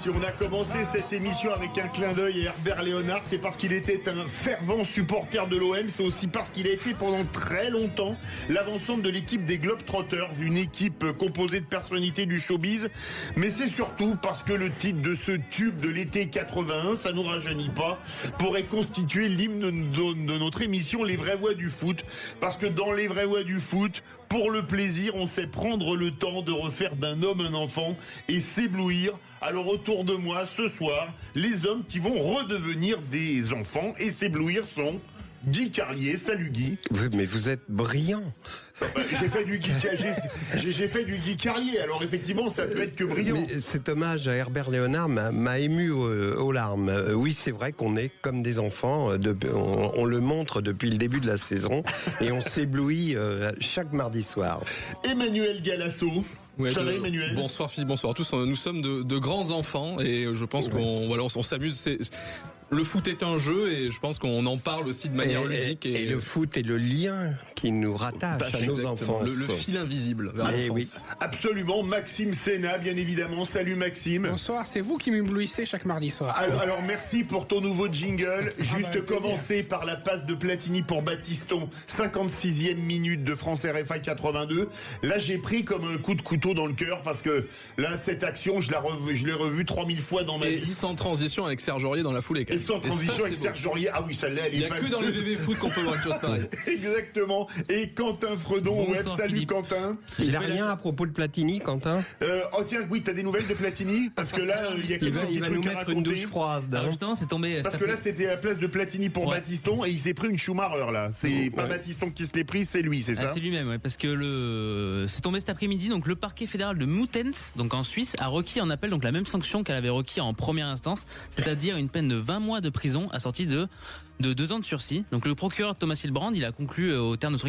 Si on a commencé cette émission avec un clin d'œil à Herbert Léonard, c'est parce qu'il était un fervent supporter de l'OM, c'est aussi parce qu'il a été pendant très longtemps l'avant-centre de l'équipe des Globetrotters, une équipe composée de personnalités du showbiz, mais c'est surtout parce que le titre de ce tube de l'été 81, ça nous rajeunit pas, pourrait constituer l'hymne de notre émission Les Vraies Voix du Foot, parce que dans Les Vraies Voix du Foot, pour le plaisir, on sait prendre le temps de refaire d'un homme un enfant et s'éblouir. Alors autour de moi, ce soir, les hommes qui vont redevenir des enfants et s'éblouir sont Guy Carlier. Salut Guy. Mais vous êtes brillant. J'ai fait du Guy Carlier, alors effectivement ça peut être que brillant. Mais cet hommage à Herbert Léonard m'a ému aux larmes. Oui, c'est vrai qu'on est comme des enfants, on le montre depuis le début de la saison et on s'éblouit chaque mardi soir. Emmanuel Galasso. Ouais, Ça va, Emmanuel ? Bonsoir Philippe, bonsoir à tous. Nous sommes de grands enfants et je pense qu'on s'amuse. Le foot est un jeu et je pense qu'on en parle aussi de manière ludique. Et le foot est le lien qui nous rattache à nos enfants. Le fil invisible vers l'enfance. Oui. Absolument, Maxime Sénat, bien évidemment. Salut Maxime. Bonsoir, c'est vous qui m'éblouissez chaque mardi soir. Alors merci pour ton nouveau jingle. Juste commencer par la passe de Platini pour Battiston, 56e minute de France RFA 82. Là j'ai pris comme un coup de couteau dans le cœur parce que là cette action je l'ai revue 3000 fois dans ma vie. Et sans transition avec Serge Aurier dans la foulée. Et sans transition avec Serge Aurier. Ah oui, celle-là, elle est Il n'y a que dans les bébés foot qu'on peut voir une chose pareille. Exactement. Et Quentin Fredon, web. Salut Philippe. Quentin. Il n'a rien à propos de Platini, Quentin. Oh tiens, oui, t'as des nouvelles de Platini? Parce que là, il y a quelques petits va trucs nous à mettre raconter. une douche froide. Alors justement, c'est tombé. Parce que là, c'était la place de Platini pour Battiston et il s'est pris une Schumacher là. C'est pas Battiston qui se l'est pris, c'est lui, c'est ça? C'est lui-même, ouais, parce que c'est tombé cet après-midi. Donc le parquet fédéral de Muttenz, donc en Suisse, a requis en appel donc la même sanction qu'elle avait requis en première instance, c'est-à-dire une peine de 20 mois de prison assortie de 2 ans de sursis. Donc le procureur Thomas Hildebrand, il a conclu au terme de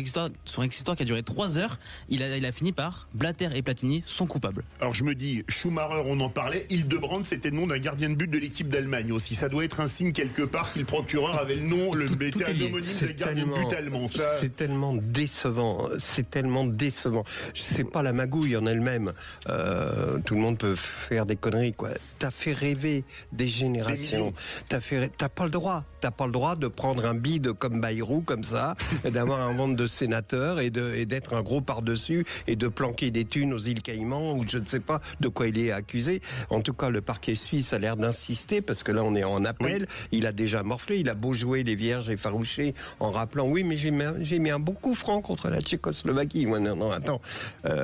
son ex-histoire qui a duré 3 heures, il a fini par Blatter et Platini sont coupables. Alors je me dis, Schumacher, on en parlait, Hildebrand, c'était le nom d'un gardien de but de l'équipe d'Allemagne aussi. Ça doit être un signe quelque part si le procureur avait le nom, était un homonyme de gardien de but allemand. Ça... C'est tellement décevant, C'est pas la magouille en elle-même. Tout le monde peut faire des conneries, quoi. T'as fait rêver des générations. T'as pas le droit de prendre un bide comme Bayrou, comme ça, d'avoir un ventre de sénateur et d'être un gros par-dessus et de planquer des thunes aux îles Caïmans ou je ne sais pas de quoi il est accusé. En tout cas, le parquet suisse a l'air d'insister parce que là, on est en appel. Oui. Il a déjà morflé. Il a beau jouer les vierges effarouchées en rappelant oui, mais j'ai mis un bon coup franc contre la Tchécoslovaquie. Non, attends.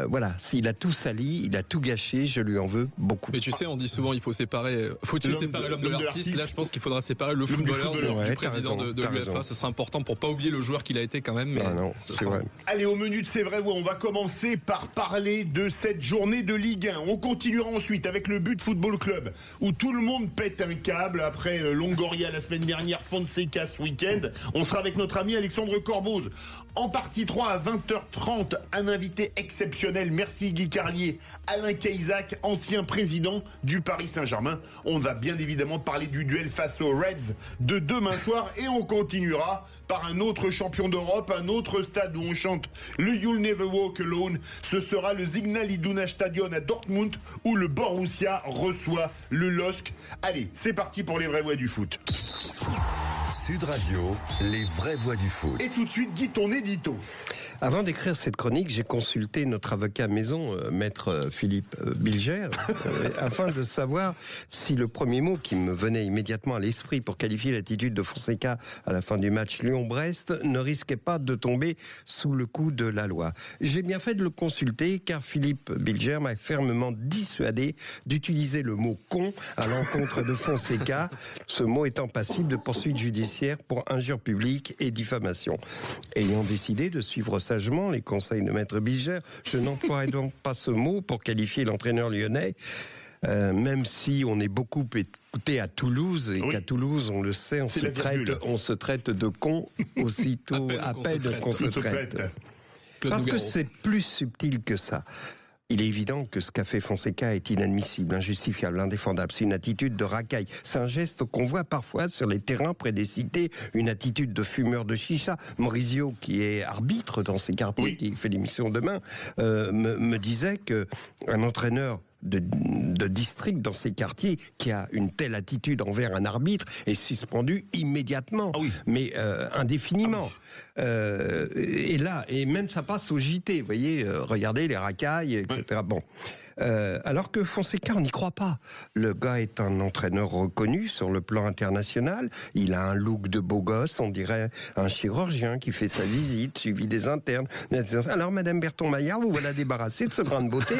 Voilà. S'il a tout sali, il a tout gâché. Je lui en veux beaucoup. Mais tu sais, on dit souvent il faut séparer l'homme de l'artiste. Là, je pense qu'il faudra séparer le footballeur du président de l'UEFA, ce sera important pour pas oublier le joueur qu'il a été quand même. Mais c'est vrai. Allez, au menu de C'est vrai, on va commencer par parler de cette journée de Ligue 1. On continuera ensuite avec le But Football Club, où tout le monde pète un câble après Longoria la semaine dernière, Fonseca ce week-end. On sera avec notre ami Alexandre Corboz. En partie 3 à 20h30, un invité exceptionnel. Merci Guy Carlier, Alain Caïsac, ancien président du Paris Saint-Germain. On va bien évidemment parler du duel face aux Reds de demain soir et on continuera par un autre champion d'Europe, un autre stade où on chante le You'll Never Walk Alone. Ce sera le Signal Iduna Stadion à Dortmund où le Borussia reçoit le LOSC. Allez, c'est parti pour les vraies voix du foot. Sud Radio, les vraies voix du foot. Et tout de suite, Guy, ton édito. Avant d'écrire cette chronique, j'ai consulté notre avocat maison, maître Philippe Bilger, afin de savoir si le premier mot qui me venait immédiatement à l'esprit pour qualifier l'attitude de Fonseca à la fin du match Lyon-Brest ne risquait pas de tomber sous le coup de la loi. J'ai bien fait de le consulter car Philippe Bilger m'a fermement dissuadé d'utiliser le mot « con » à l'encontre de Fonseca, ce mot étant passible de poursuite judiciaire pour injure publique et diffamation. Ayant décidé de suivre sagement les conseils de maître Bilger, je n'emploierai donc pas ce mot pour qualifier l'entraîneur lyonnais, même si on est beaucoup écouté à Toulouse, et qu'à Toulouse, on le sait, on se traite de con aussitôt à peine qu'on se traite. Parce que c'est plus subtil que ça. Il est évident que ce qu'a fait Fonseca est inadmissible, injustifiable, indéfendable. C'est une attitude de racaille. C'est un geste qu'on voit parfois sur les terrains près des cités, une attitude de fumeur de chicha. Maurizio, qui est arbitre dans ces quartiers, qui fait l'émission demain, me disait que un entraîneur de district dans ces quartiers qui a une telle attitude envers un arbitre est suspendu immédiatement, mais indéfiniment. Et là, et même ça passe au JT, vous voyez, regardez les racailles, etc. Bon. Alors que Fonseca, on n'y croit pas. Le gars est un entraîneur reconnu sur le plan international. Il a un look de beau gosse, on dirait un chirurgien qui fait sa visite, suivi des internes. Alors, Madame Berton-Maillard, vous voilà débarrassée de ce grain de beauté.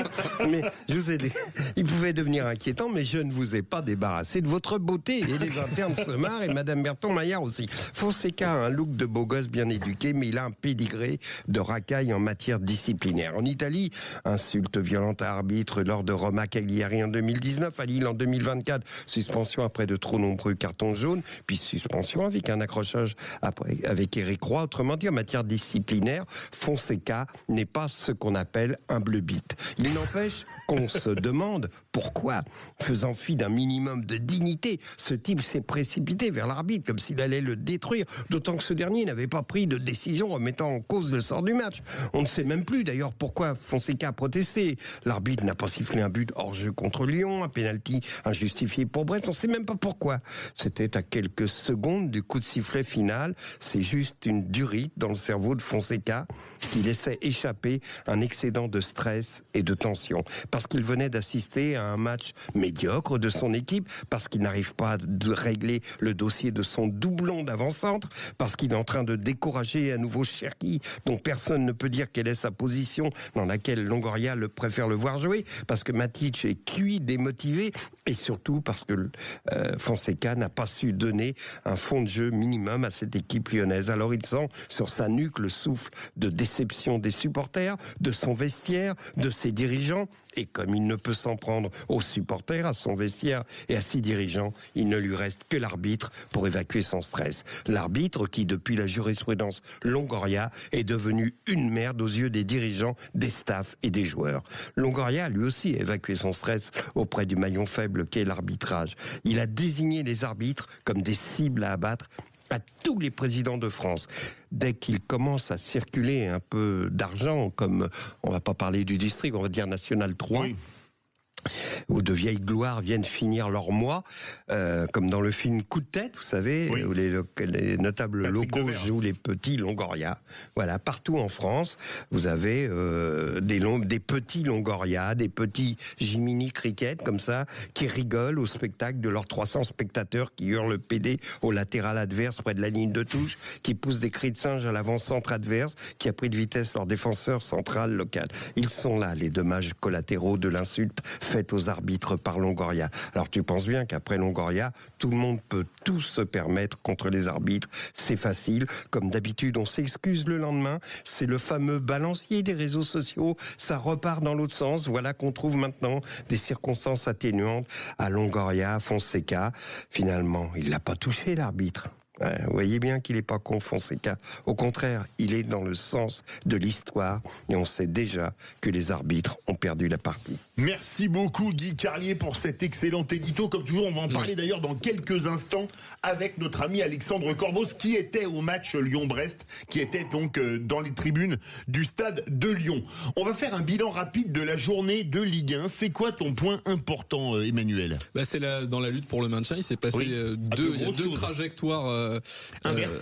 Mais je vous ai dit, il pouvait devenir inquiétant, mais je ne vous ai pas débarrassé de votre beauté. Et les internes se marrent, et Madame Berton-Maillard aussi. Fonseca a un look de beau gosse bien éduqué, mais il a un pédigré de racaille en matière disciplinaire. En Italie, insulte violente à arbitre lors de Roma Cagliari en 2019, à Lille en 2024, suspension après de trop nombreux cartons jaunes, puis suspension avec un accrochage avec Éric Roy. Autrement dit, en matière disciplinaire, Fonseca n'est pas ce qu'on appelle un bleu-bite. Il n'empêche qu'on se demande pourquoi, faisant fi d'un minimum de dignité, ce type s'est précipité vers l'arbitre comme s'il allait le détruire, d'autant que ce dernier n'avait pas pris de décision remettant en cause le sort du match. On ne sait même plus d'ailleurs pourquoi Fonseca a protesté. L'arbitre n'a pas sifflé un but hors jeu contre Lyon, un pénalty injustifié pour Brest, on ne sait même pas pourquoi. C'était à quelques secondes du coup de sifflet final. C'est juste une durite dans le cerveau de Fonseca qui laissait échapper un excédent de stress et de tension. Parce qu'il venait d'assister à un match médiocre de son équipe, parce qu'il n'arrive pas à régler le dossier de son doublon d'avant-centre, parce qu'il est en train de décourager à nouveau Cherki, dont personne ne peut dire quelle est sa position, dans laquelle Longoria préfère le voir jouer, parce que Matic est cuit, démotivé, et surtout parce que Fonseca n'a pas su donner un fond de jeu minimum à cette équipe lyonnaise. Alors il sent sur sa nuque le souffle de déception des supporters, de son vestiaire, de ses dirigeants, et comme il ne peut s'en prendre aux supporters, à son vestiaire et à ses dirigeants, il ne lui reste que l'arbitre pour évacuer son stress. L'arbitre qui, depuis la jurisprudence Longoria, est devenu une merde aux yeux des dirigeants, des staffs et des joueurs. Longoria, lui aussi, a évacué son stress auprès du maillon faible qu'est l'arbitrage. Il a désigné les arbitres comme des cibles à abattre à tous les présidents de France. Dès qu'il commence à circuler un peu d'argent, comme on va pas parler du district, on va dire National 3, où de vieilles gloires viennent finir leur mois, comme dans le film Coup de tête, vous savez, où les notables locaux jouent les petits Longoria. Voilà, partout en France, vous avez des petits Longoria, des petits Jiminy Cricket, comme ça, qui rigolent au spectacle de leurs 300 spectateurs qui hurlent le PD au latéral adverse près de la ligne de touche, qui poussent des cris de singe à l'avant-centre adverse, qui a pris de vitesse leur défenseur central local. Ils sont là, les dommages collatéraux de l'insulte faite aux arbitres par Longoria. Alors tu penses bien qu'après Longoria, tout le monde peut tout se permettre contre les arbitres. C'est facile. Comme d'habitude, on s'excuse le lendemain. C'est le fameux balancier des réseaux sociaux. Ça repart dans l'autre sens. Voilà qu'on trouve maintenant des circonstances atténuantes à Longoria, Fonseca. Finalement, il l'a pas touché, l'arbitre. Vous voyez bien qu'il n'est pas con, Fonseca. Au contraire, il est dans le sens de l'histoire et on sait déjà que les arbitres ont perdu la partie. Merci beaucoup Guy Carlier pour cet excellent édito. Comme toujours, on va en parler d'ailleurs dans quelques instants avec notre ami Alexandre Corbeau, qui était au match Lyon-Brest, qui était donc dans les tribunes du stade de Lyon. On va faire un bilan rapide de la journée de Ligue 1. C'est quoi ton point important, Emmanuel ? C'est dans la lutte pour le maintien. Il s'est passé deux trajectoires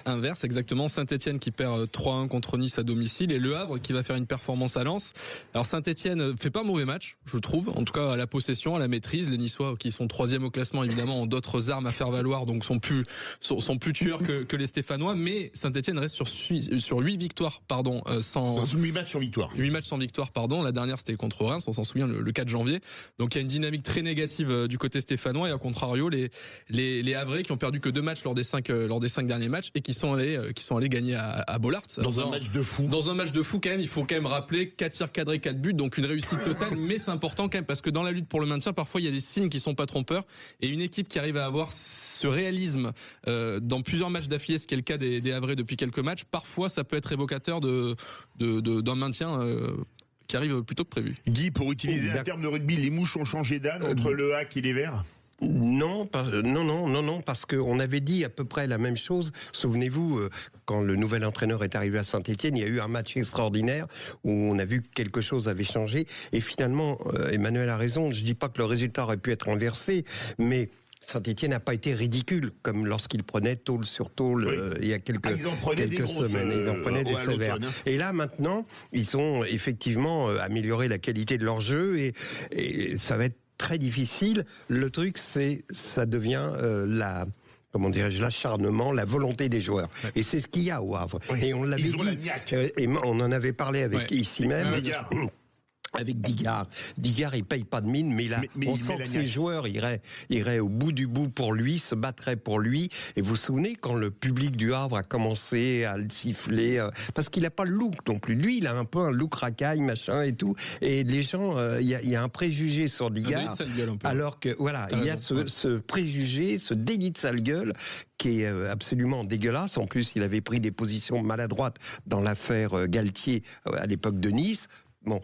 inverse, exactement. Saint-Etienne qui perd 3-1 contre Nice à domicile et Le Havre qui va faire une performance à Lens. Alors Saint-Etienne fait pas un mauvais match, je trouve, en tout cas à la possession, à la maîtrise. Les Niçois qui sont 3e au classement évidemment ont d'autres armes à faire valoir, donc sont plus tueurs que les Stéphanois, mais Saint-Etienne reste sur 8 victoires, sans 8 matchs sans victoire. 8 matchs sans victoire, la dernière c'était contre Reims, on s'en souvient, le 4 janvier. Donc il y a une dynamique très négative du côté stéphanois, et à contrario les Havrais qui ont perdu que 2 matchs lors des 5 derniers matchs et qui sont allés gagner à Bollaert. Dans un match de fou. Dans un match de fou quand même, il faut quand même rappeler 4 tirs cadrés, 4 buts, donc une réussite totale, mais c'est important quand même parce que dans la lutte pour le maintien, parfois il y a des signes qui sont pas trompeurs, et une équipe qui arrive à avoir ce réalisme dans plusieurs matchs d'affilée, ce qui est le cas des Havrais depuis quelques matchs, parfois ça peut être évocateur d'un maintien qui arrive plutôt que prévu. Guy, pour utiliser un terme de rugby, les mouches ont changé d'âne entre le hack et les verts. Non, parce qu'on avait dit à peu près la même chose. Souvenez-vous, quand le nouvel entraîneur est arrivé à Saint-Étienne, il y a eu un match extraordinaire où on a vu que quelque chose avait changé. Et finalement, Emmanuel a raison, je ne dis pas que le résultat aurait pu être inversé, mais Saint-Étienne n'a pas été ridicule, comme lorsqu'il prenait tôle sur tôle il y a quelques semaines. Ils en prenaient des sévères. Et là, maintenant, ils ont effectivement amélioré la qualité de leur jeu et ça va être très difficile. Le truc, ça devient l'acharnement, la volonté des joueurs. Ouais. Et c'est ce qu'il y a au Havre. Oui. Et on l'avait dit, et on en avait parlé avec ici même. Avec Digard. Digard, il paye pas de mine, mais on sent que ces joueurs iraient au bout du bout pour lui, se battraient pour lui. Et vous vous souvenez, quand le public du Havre a commencé à le siffler, parce qu'il n'a pas le look non plus. Lui, il a un peu un look racaille, machin et tout. Et les gens, il y a un préjugé sur Digard. Alors que, voilà, il y a ce préjugé, ce délit de sale gueule, qui est absolument dégueulasse. En plus, il avait pris des positions maladroites dans l'affaire Galtier à l'époque de Nice. Bon,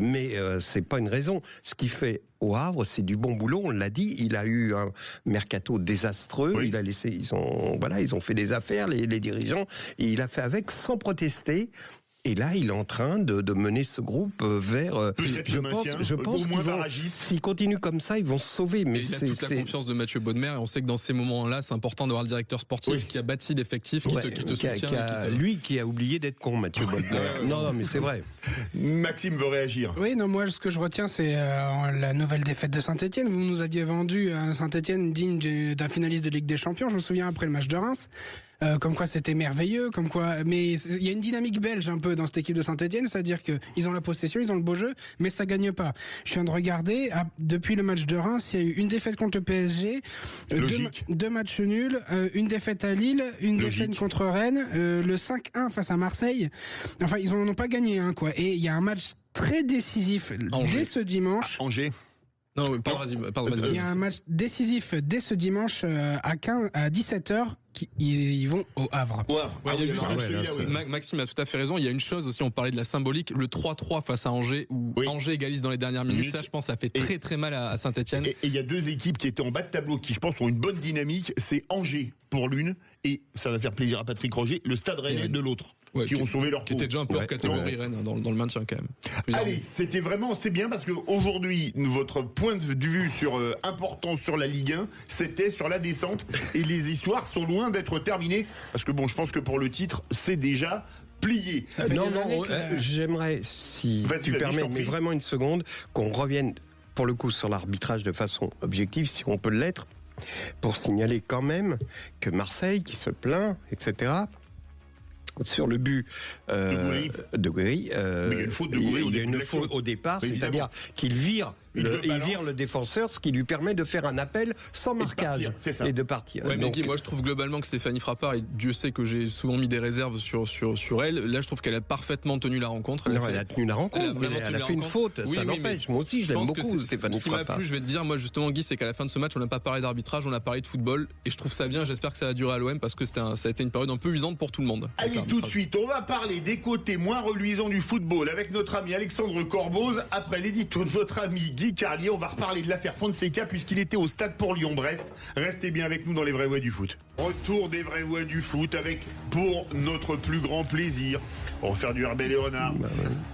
mais c'est pas une raison. Ce qu'il fait au Havre, c'est du bon boulot. On l'a dit. Il a eu un mercato désastreux. Oui. Ils ont fait des affaires, les dirigeants, et il a fait avec sans protester. Et là, il est en train de mener ce groupe vers. Je pense s'ils continuent comme ça, ils vont se sauver. Mais il a toute la confiance de Mathieu Bodmer. Et on sait que dans ces moments-là, c'est important d'avoir le directeur sportif qui a bâti l'effectif, qui te soutient. Lui qui a oublié d'être con, Mathieu Bodmer. Non, mais c'est vrai. Maxime veut réagir. Oui, non, moi, ce que je retiens, c'est la nouvelle défaite de Saint-Étienne. Vous nous aviez vendu un Saint-Étienne digne d'un finaliste de Ligue des Champions. Je me souviens après le match de Reims. Comme quoi c'était merveilleux, mais il y a une dynamique belge un peu dans cette équipe de Saint-Étienne, c'est-à-dire que ils ont la possession, ils ont le beau jeu, mais ça gagne pas. Je viens de regarder, depuis le match de Reims, il y a eu une défaite contre le PSG, deux matchs nuls, une défaite à Lille, une défaite contre Rennes, le 5-1 face à Marseille. Enfin, ils n'en ont pas gagné un, quoi. Et il y a un match très décisif dès ce dimanche. Angers. Non, pardon, vas-y. Il y a un match décisif dès ce dimanche à 17h. Ils vont au Havre. Maxime a tout à fait raison. Il y a une chose aussi, on parlait de la symbolique, le 3-3 face à Angers, où Angers égalise dans les dernières minutes. Ça, je pense, ça fait très très mal à Saint-Etienne. Et il y a deux équipes qui étaient en bas de tableau, qui je pense ont une bonne dynamique. C'est Angers pour l'une, et ça va faire plaisir à Patrick Roger, le Stade Rennais de l'autre. Qui ont sauvé leur peau. Qui était déjà un peu hors catégorie Rennes dans le maintien quand même. Allez, c'est bien parce qu'aujourd'hui, votre point de vue important sur la Ligue 1, c'était sur la descente, et les histoires sont loin d'être terminées, parce que je pense que pour le titre, c'est déjà plié. J'aimerais, si tu permets, mais vraiment une seconde, qu'on revienne pour le coup sur l'arbitrage de façon objective, si on peut l'être, pour signaler quand même que Marseille, qui se plaint, etc., sur le but de Gouiri, il y a une faute de Gouiri. Il y a une faute au départ, c'est-à-dire qu'il vire le défenseur, ce qui lui permet de faire un appel sans marquage et de partir. Ouais, donc, moi je trouve globalement que Stéphanie Frappard, et Dieu sait que j'ai souvent mis des réserves sur elle, là je trouve qu'elle a parfaitement tenu la rencontre. Elle a tenu la rencontre, elle a fait une faute, ça n'empêche. Moi aussi je l'aime beaucoup, Stéphanie Frappard. Ce qui m'a plu, je vais te dire, moi justement Guy, c'est qu'à la fin de ce match on n'a pas parlé d'arbitrage, on a parlé de football, et je trouve ça bien, j'espère que ça va durer à l'OM parce que ça a été une période un peu usante pour tout le monde. Allez, tout de suite, on va parler des côtés moins reluisants du football avec notre ami Alexandre Corboz, après l'édito de notre ami Guy Carlier. On va reparler de l'affaire Fonseca puisqu'il était au stade pour Lyon-Brest. Restez bien avec nous dans les vraies voix du foot. Retour des vraies voix du foot avec, pour notre plus grand plaisir, on va faire du Herbert Léonard.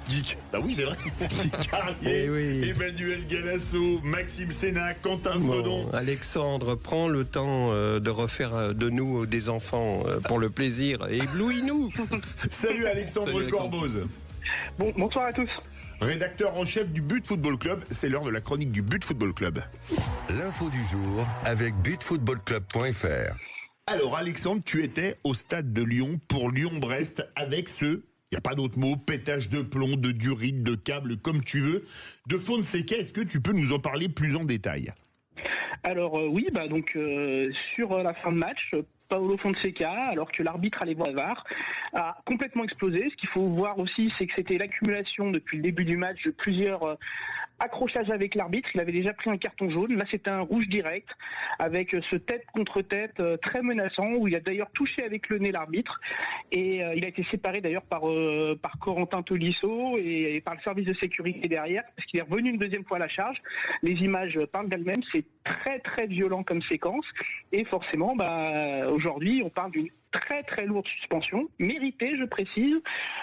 Guy, oui c'est vrai. Guy Carlier, Emmanuel Galasso, Maxime Sénac, Quentin Fredon. Alexandre, prends le temps de refaire de nous des enfants pour le plaisir et éblouis-nous. Salut Alexandre Corboz. Bonsoir à tous. Rédacteur en chef du But Football Club, c'est l'heure de la chronique du But Football Club. L'info du jour avec butfootballclub.fr. Alors Alexandre, tu étais au stade de Lyon pour Lyon-Brest avec il n'y a pas d'autre mot, pétage de plomb, de durite, de câble, comme tu veux, de Fonseca. Est-ce que tu peux nous en parler plus en détail ? Alors sur la fin de match, Paolo Fonseca, alors que l'arbitre allait voir le VAR, a complètement explosé. Ce qu'il faut voir aussi, c'est que c'était l'accumulation depuis le début du match de plusieurs accrochage avec l'arbitre, il avait déjà pris un carton jaune. Là, c'était un rouge direct avec ce tête contre tête très menaçant où il a d'ailleurs touché avec le nez l'arbitre et il a été séparé d'ailleurs par Corentin Tolisso et par le service de sécurité derrière parce qu'il est revenu une deuxième fois à la charge. Les images parlent d'elles-mêmes, c'est très très violent comme séquence et forcément aujourd'hui on parle d'une très très lourde suspension, méritée je précise,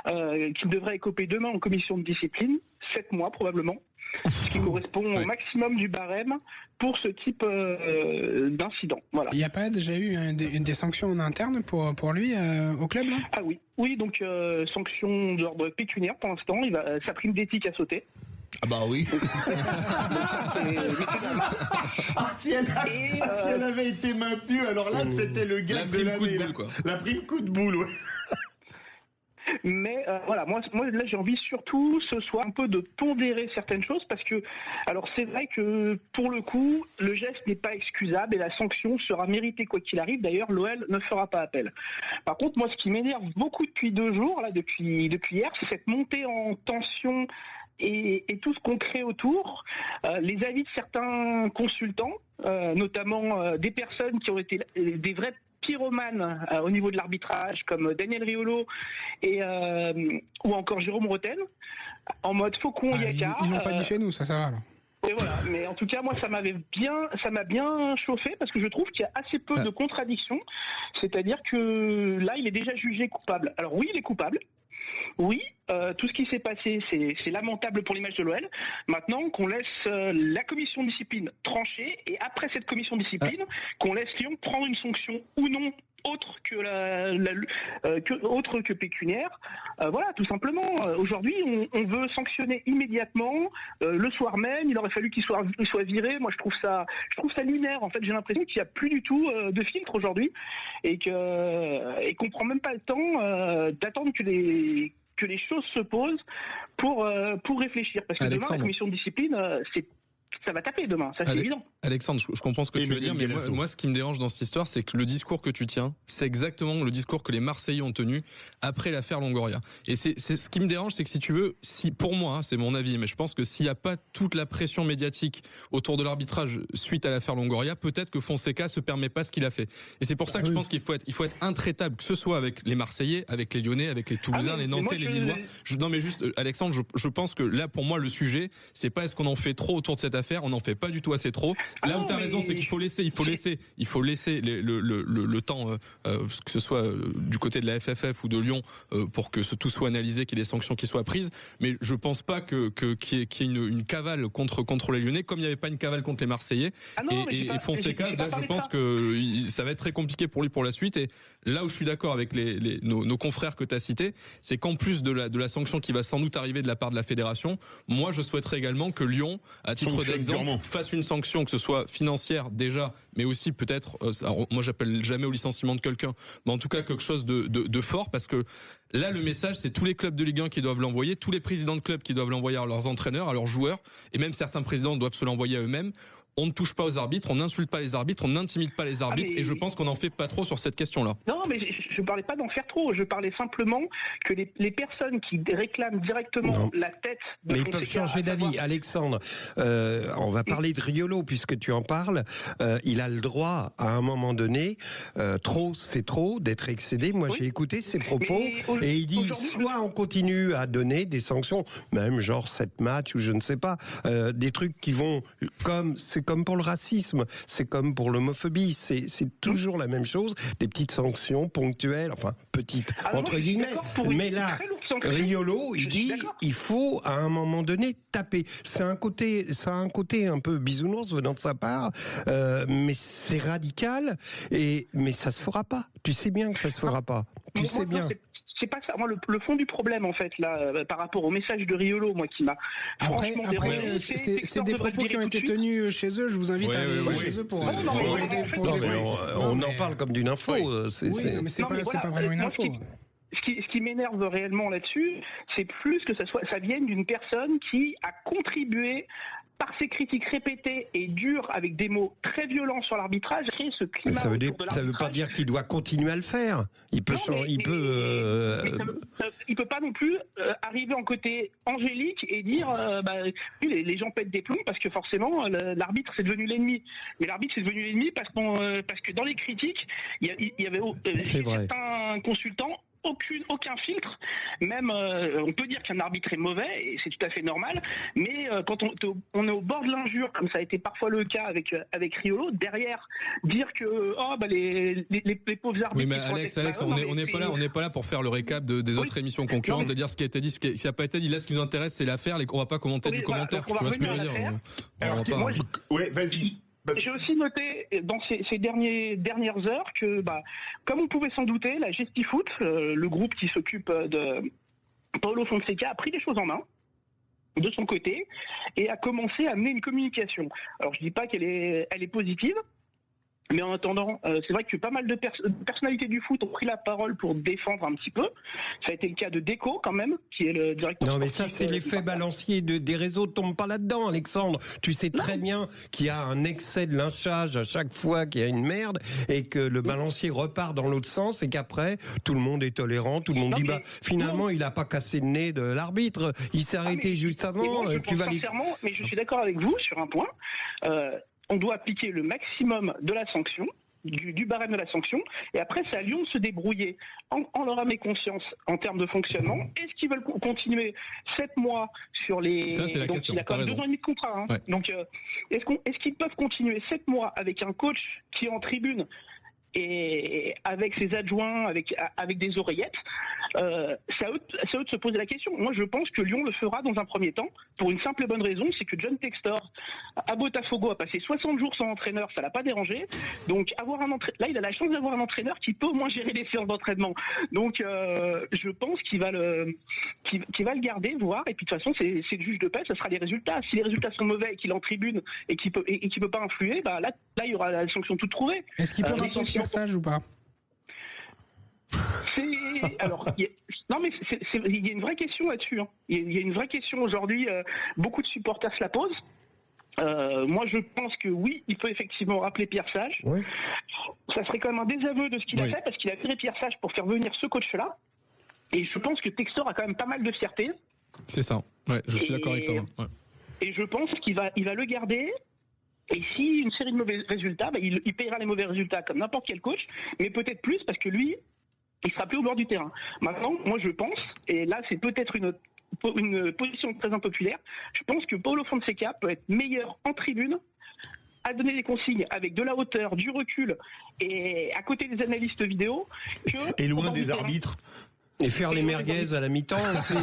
qu'il devrait écoper demain en commission de discipline, 7 mois probablement, ce qui correspond au maximum du barème pour ce type d'incident. Voilà. Il n'y a pas déjà eu des sanctions en interne pour lui au club là ? Ah oui, donc sanctions d'ordre pécuniaire pour l'instant, sa prime d'éthique a sauté. Ah bah oui. Si elle avait été maintenue, alors là c'était le gag de l'année. La prime coup de boule, ouais. Mais voilà, moi là j'ai envie surtout ce soir un peu de pondérer certaines choses parce que, alors c'est vrai que pour le coup, le geste n'est pas excusable et la sanction sera méritée quoi qu'il arrive. D'ailleurs, l'OL ne fera pas appel. Par contre, moi ce qui m'énerve beaucoup depuis 2 jours, là depuis hier, c'est cette montée en tension et tout ce qu'on crée autour, les avis de certains consultants, notamment des personnes qui ont été des vrais pyromanes au niveau de l'arbitrage, comme Daniel Riolo ou encore Jérôme Rotel, en mode Faucon Yaka. Ils l'ont pas dit chez nous, ça va alors. Et voilà, mais en tout cas moi ça m'a bien chauffé parce que je trouve qu'il y a assez peu de contradictions, c'est-à-dire que là il est déjà jugé coupable. Alors oui, il est coupable. Oui, tout ce qui s'est passé, c'est lamentable pour l'image de l'OL. Maintenant, qu'on laisse la commission de discipline trancher, et après cette commission de discipline, qu'on laisse Lyon prendre une sanction ou non autre que pécuniaire. Voilà, tout simplement. Aujourd'hui, on veut sanctionner immédiatement. Le soir même, il aurait fallu qu'il soit viré. Moi, je trouve ça lunaire. En fait, j'ai l'impression qu'il n'y a plus du tout de filtre aujourd'hui et qu'on prend même pas le temps d'attendre que les choses se posent pour réfléchir. Parce que demain, la commission de discipline, ça va taper demain, ça c'est évident. Alexandre, je comprends ce que tu veux dire, mais moi ce qui me dérange dans cette histoire, c'est que le discours que tu tiens, c'est exactement le discours que les Marseillais ont tenu après l'affaire Longoria. Et c'est ce qui me dérange, c'est que si tu veux, pour moi, c'est mon avis, mais je pense que s'il n'y a pas toute la pression médiatique autour de l'arbitrage suite à l'affaire Longoria, peut-être que Fonseca se permet pas ce qu'il a fait. Et c'est pour ça que je pense qu'il faut être intraitable, que ce soit avec les Marseillais, avec les Lyonnais, avec les Toulousains, les Nantais, les Lillois. Non mais juste, Alexandre, je pense que là, pour moi, le sujet, c'est pas est-ce qu'on en fait trop autour de cette affaire, on n'en fait pas du tout assez trop. Là où tu as raison, c'est qu'il faut laisser le temps, que ce soit du côté de la FFF ou de Lyon, pour que tout soit analysé, qu'il y ait des sanctions qui soient prises. Mais je pense pas qu'il y ait une cavale contre les Lyonnais, comme il n'y avait pas une cavale contre les Marseillais. Et Fonseca, là, je pense que ça va être très compliqué pour lui pour la suite. Et là où je suis d'accord avec nos confrères que tu as cités, c'est qu'en plus de la sanction qui va sans doute arriver de la part de la fédération, moi je souhaiterais également que Lyon, à titre d'exemple, fasse une sanction, que ce soit financière déjà, mais aussi peut-être, moi j'appelle jamais au licenciement de quelqu'un, mais en tout cas quelque chose de fort, parce que là le message c'est tous les clubs de Ligue 1 qui doivent l'envoyer, tous les présidents de clubs qui doivent l'envoyer à leurs entraîneurs, à leurs joueurs, et même certains présidents doivent se l'envoyer à eux-mêmes. On ne touche pas aux arbitres, on n'insulte pas les arbitres, on n'intimide pas les arbitres, et je pense qu'on n'en fait pas trop sur cette question-là. Non, mais je ne parlais pas d'en faire trop, je parlais simplement que les personnes qui réclament directement la tête de Fonseca, ils peuvent changer d'avis. Alexandre, on va parler de Riolo, puisque tu en parles. Il a le droit, à un moment donné, trop, c'est trop, d'être excédé. Moi, j'ai écouté ses propos, et il dit, soit on continue à donner des sanctions, même genre 7 matchs, ou je ne sais pas, des trucs qui vont c'est comme pour le racisme, c'est comme pour l'homophobie, c'est toujours la même chose, des petites sanctions ponctuelles, enfin petites, entre guillemets, mais là, Riolo, il dit, il faut à un moment donné taper. Ça a un côté un peu bisounours venant de sa part, mais c'est radical, mais ça se fera pas. Tu sais bien que ça se fera pas. Tu sais bien. C'est pas ça. Moi, le fond du problème, en fait, là, par rapport au message de Riolo, moi, qui m'a franchement dérangé. C'est des propos qui ont été tenus chez eux. Je vous invite à aller chez eux pour. On en parle comme d'une info. Mais c'est pas vraiment une info. Ce qui m'énerve réellement là-dessus, c'est plus que ça vienne d'une personne qui a contribué par ses critiques répétées et dures avec des mots très violents sur l'arbitrage, créer ce climat. Ça veut pas dire qu'il doit continuer à le faire. Il peut pas non plus arriver en côté angélique et dire les gens pètent des plombs parce que forcément l'arbitre c'est devenu l'ennemi. Mais l'arbitre c'est devenu l'ennemi parce que dans les critiques il y avait certains consultants aucun filtre, même on peut dire qu'un arbitre est mauvais et c'est tout à fait normal, mais quand on est au bord de l'injure comme ça a été parfois le cas avec Riolo, derrière dire que les pauvres arbitres. Oui mais Alex, on n'est pas là pour faire le récap des autres émissions concurrentes, de dire ce qui a été dit, ce qui n'a pas été dit. Là ce qui nous intéresse c'est l'affaire, on va pas commenter du commentaire. Tu vois ce que je veux dire? Vas-y. J'ai aussi noté dans ces dernières heures que, comme on pouvait s'en douter, la Gestifoot, le groupe qui s'occupe de Paulo Fonseca, a pris les choses en main de son côté et a commencé à mener une communication. Alors je dis pas qu'elle est positive. Mais en attendant, c'est vrai que pas mal de personnalités du foot ont pris la parole pour défendre un petit peu. Ça a été le cas de Deco quand même, qui est le directeur. Non mais ça c'est l'effet balancier des réseaux. Tombe pas là-dedans, Alexandre. Tu sais très bien qu'il y a un excès de lynchage à chaque fois qu'il y a une merde et que le balancier repart dans l'autre sens et qu'après tout le monde est tolérant, tout le monde dit finalement il a pas cassé le nez de l'arbitre, il s'est arrêté juste avant. Sincèrement, mais je suis d'accord avec vous sur un point. On doit appliquer le maximum de la sanction, du barème de la sanction, et après c'est à Lyon de se débrouiller. On leur a mis conscience en termes de fonctionnement. Est-ce qu'ils veulent continuer 7 mois sur les... Ça c'est la question. Il y a quand même 2 ans et demi de contrat. Hein. Ouais. Donc est-ce qu'ils peuvent continuer 7 mois avec un coach qui est en tribune et avec ses adjoints, avec des oreillettes, c'est à eux de se poser la question. Moi, je pense que Lyon le fera dans un premier temps, pour une simple et bonne raison, c'est que John Textor, à Botafogo, a passé 60 jours sans entraîneur, ça l'a pas dérangé. Donc, là, il a la chance d'avoir un entraîneur qui peut au moins gérer les séances d'entraînement. Donc, je pense qu'il va le garder, voir, et puis de toute façon, c'est le juge de paix, ça sera les résultats. Si les résultats sont mauvais et qu'il est en tribune et qu'il peut pas influer, là, il y aura la sanction toute trouvée. Est-ce qu'il peut rappeler Pierre-Sage ou pas? Alors, il y a une vraie question là-dessus. Hein. Il y a une vraie question aujourd'hui. Beaucoup de supporters se la posent. Moi, je pense que oui, il peut effectivement rappeler Pierre Sage. Oui. Ça serait quand même un désaveu de ce qu'il a fait, parce qu'il a viré Pierre Sage pour faire venir ce coach-là. Et je pense que Textor a quand même pas mal de fierté. C'est ça. Ouais, je suis d'accord avec toi. Ouais. Et je pense qu'il va le garder. Et si une série de mauvais résultats, il payera les mauvais résultats comme n'importe quel coach, mais peut-être plus parce que lui, il sera plus au bord du terrain. Maintenant, moi je pense, et là c'est peut-être une position très impopulaire, je pense que Paulo Fonseca peut être meilleur en tribune, à donner des consignes avec de la hauteur, du recul, et à côté des analystes vidéo, et loin des arbitres. Et faire les merguez à la mi-temps aussi.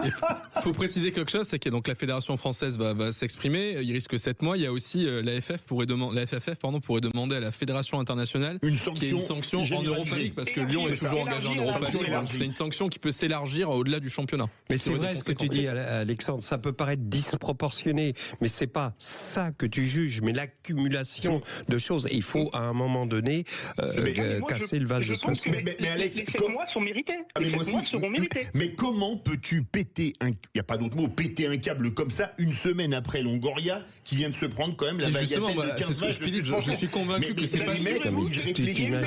Il faut préciser quelque chose, c'est que donc la fédération française va s'exprimer. Il risque 7 mois. Il y a aussi la FFF pourrait demander à la fédération internationale une sanction en Europa League, parce que Lyon est toujours engagé en Europa League. Donc c'est une sanction qui peut s'élargir au-delà du championnat. Mais c'est vrai ce que tu dis, Alexandre. Ça peut paraître disproportionné, mais c'est pas ça que tu juges, mais l'accumulation de choses. Et il faut à un moment donné casser le vase de soie. Mais Alex, les 7 mois sont mérités. Les 7 mois seront mérités. Mais comment peux-tu péter il n'y a pas d'autre mot, péter un câble comme ça une semaine après Longoria qui vient de se prendre quand même la bagatelle de 15 matchs de suspension. Je suis convaincu que c'est pas les mecs, ils réfléchissent.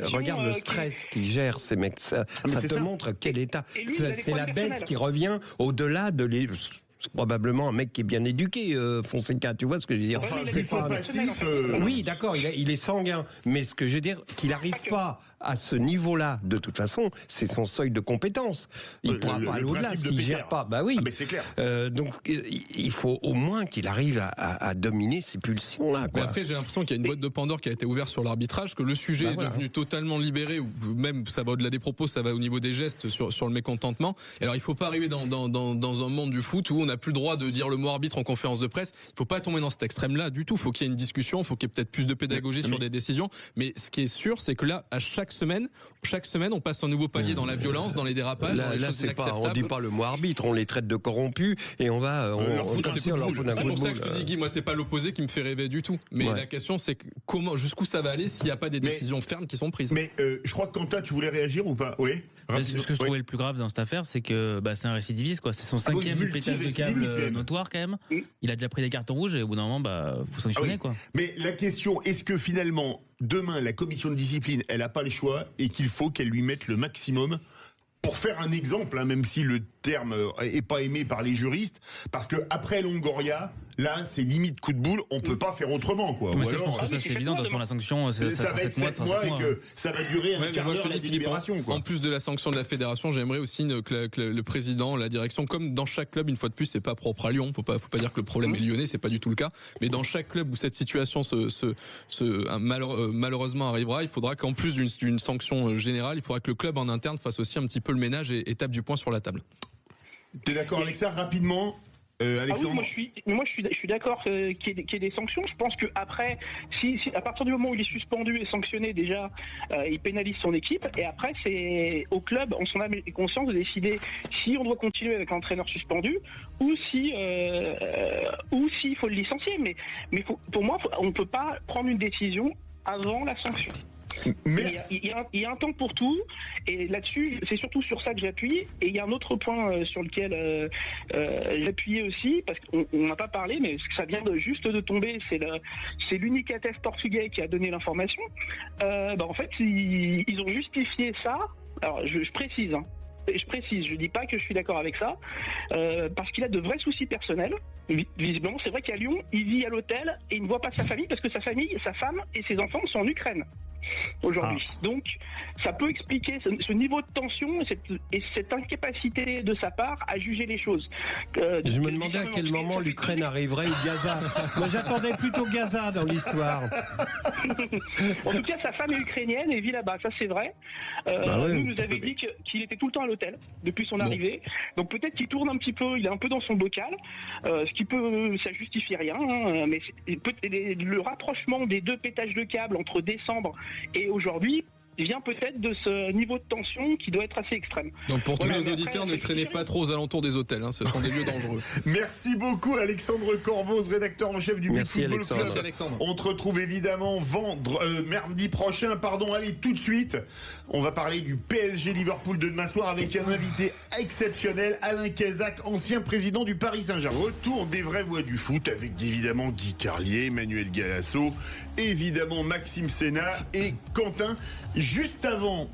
Regarde le stress qu'ils gèrent, ces mecs. Ça te montre quel état. C'est la bête qui revient au-delà de c'est probablement un mec qui est bien éduqué, Fonseca, tu vois ce que je veux dire? Enfin, c'est pas passif. Oui, d'accord, il est sanguin, mais ce que je veux dire, qu'il n'arrive pas à ce niveau-là, de toute façon, c'est son seuil de compétence. Il ne pourra pas aller au-delà s'il ne gère pas. Bah oui. Mais c'est clair. Donc, il faut au moins qu'il arrive à dominer ces pulsions-là. Mais après, j'ai l'impression qu'il y a une boîte de Pandore qui a été ouverte sur l'arbitrage, que le sujet est devenu totalement libéré, ou même ça va au-delà des propos, ça va au niveau des gestes sur le mécontentement. Et alors, il ne faut pas arriver dans un monde du foot où on n'a plus le droit de dire le mot arbitre en conférence de presse. Il ne faut pas tomber dans cet extrême-là du tout. Il faut qu'il y ait une discussion, il faut qu'il y ait peut-être plus de pédagogie sur des décisions. Mais ce qui est sûr, c'est que là, à chaque semaine, on passe un nouveau palier dans la violence, dans les dérapages, dans les choses inacceptables. On dit pas le mot arbitre, on les traite de corrompus et on va. C'est pour ça que je te dis, Guy, moi c'est pas l'opposé qui me fait rêver du tout. Mais la question c'est jusqu'où ça va aller s'il n'y a pas des décisions fermes qui sont prises. Mais je crois que Quentin, tu voulais réagir ou pas? Oui. Ce que je trouvais le plus grave dans cette affaire, c'est que c'est un récidiviste, quoi. C'est son 5e pétage de câble notoire, quand même. Il a déjà pris des cartons rouges et au bout d'un moment, faut sanctionner, quoi. Mais la question, est-ce que finalement, demain, la commission de discipline, elle n'a pas le choix et qu'il faut qu'elle lui mette le maximum pour faire un exemple, hein, même si le terme est pas aimé par les juristes, parce que après Longoria, là, c'est limite coup de boule, on peut pas faire autrement, quoi. Mais je pense que ça, c'est évident. De toute façon, la sanction, ça va être 7 mois et que ça va durer un quart d'heure la délibération, quoi. En plus de la sanction de la fédération, j'aimerais aussi que le président, la direction, comme dans chaque club, une fois de plus, c'est pas propre à Lyon, faut pas dire que le problème est lyonnais, c'est pas du tout le cas, mais dans chaque club où cette situation malheureusement arrivera, il faudra qu'en plus d'une sanction générale, il faudra que le club en interne fasse aussi un petit peu le ménage et tape du poing sur la table. T'es d'accord avec ça, rapidement, Alexandre? Moi je suis d'accord qu'il y ait des sanctions. Je pense que après, si à partir du moment où il est suspendu et sanctionné, déjà, il pénalise son équipe. Et après, c'est au club, en son âme et conscience, de décider si on doit continuer avec un entraîneur suspendu ou si il faut le licencier. Mais pour moi, on peut pas prendre une décision avant la sanction. Il y a un temps pour tout, et là-dessus, c'est surtout sur ça que j'appuie. Et il y a un autre point sur lequel j'appuyais aussi, parce qu'on n'a pas parlé, mais ça vient juste de tomber. C'est l'Unicatif portugais qui a donné l'information. En fait, ils ont justifié ça. Alors, je précise. Je dis pas que je suis d'accord avec ça, parce qu'il a de vrais soucis personnels. Visiblement, c'est vrai qu'à Lyon, il vit à l'hôtel et il ne voit pas sa famille parce que sa femme et ses enfants sont en Ukraine aujourd'hui. Donc, ça peut expliquer ce niveau de tension et cette incapacité de sa part à juger les choses. Je me demandais à quel moment l'Ukraine arriverait ou Gaza. Moi, j'attendais plutôt Gaza dans l'histoire. En tout cas, sa femme est ukrainienne et vit là-bas, ça c'est vrai. Nous avait dit qu'il était tout le temps à l'hôtel depuis son arrivée. Donc peut-être qu'il tourne un petit peu, il est un peu dans son bocal, ça justifie rien, hein, mais le rapprochement des deux pétages de câble entre décembre et aujourd'hui vient peut-être de ce niveau de tension qui doit être assez extrême. Donc pour tous nos auditeurs, ne traînez pas trop aux alentours des hôtels, hein, ce sont des lieux dangereux. Merci beaucoup Alexandre Corvoz, rédacteur en chef du But Football Club. Merci Alexandre. On te retrouve évidemment mardi prochain, Allez, tout de suite, on va parler du PSG Liverpool de demain soir avec un invité exceptionnel, Alain Caizac, ancien président du Paris Saint-Germain. Retour des vraies voix du foot avec évidemment Guy Carlier, Emmanuel Galasso, évidemment Maxime Sénat et Quentin. Juste avant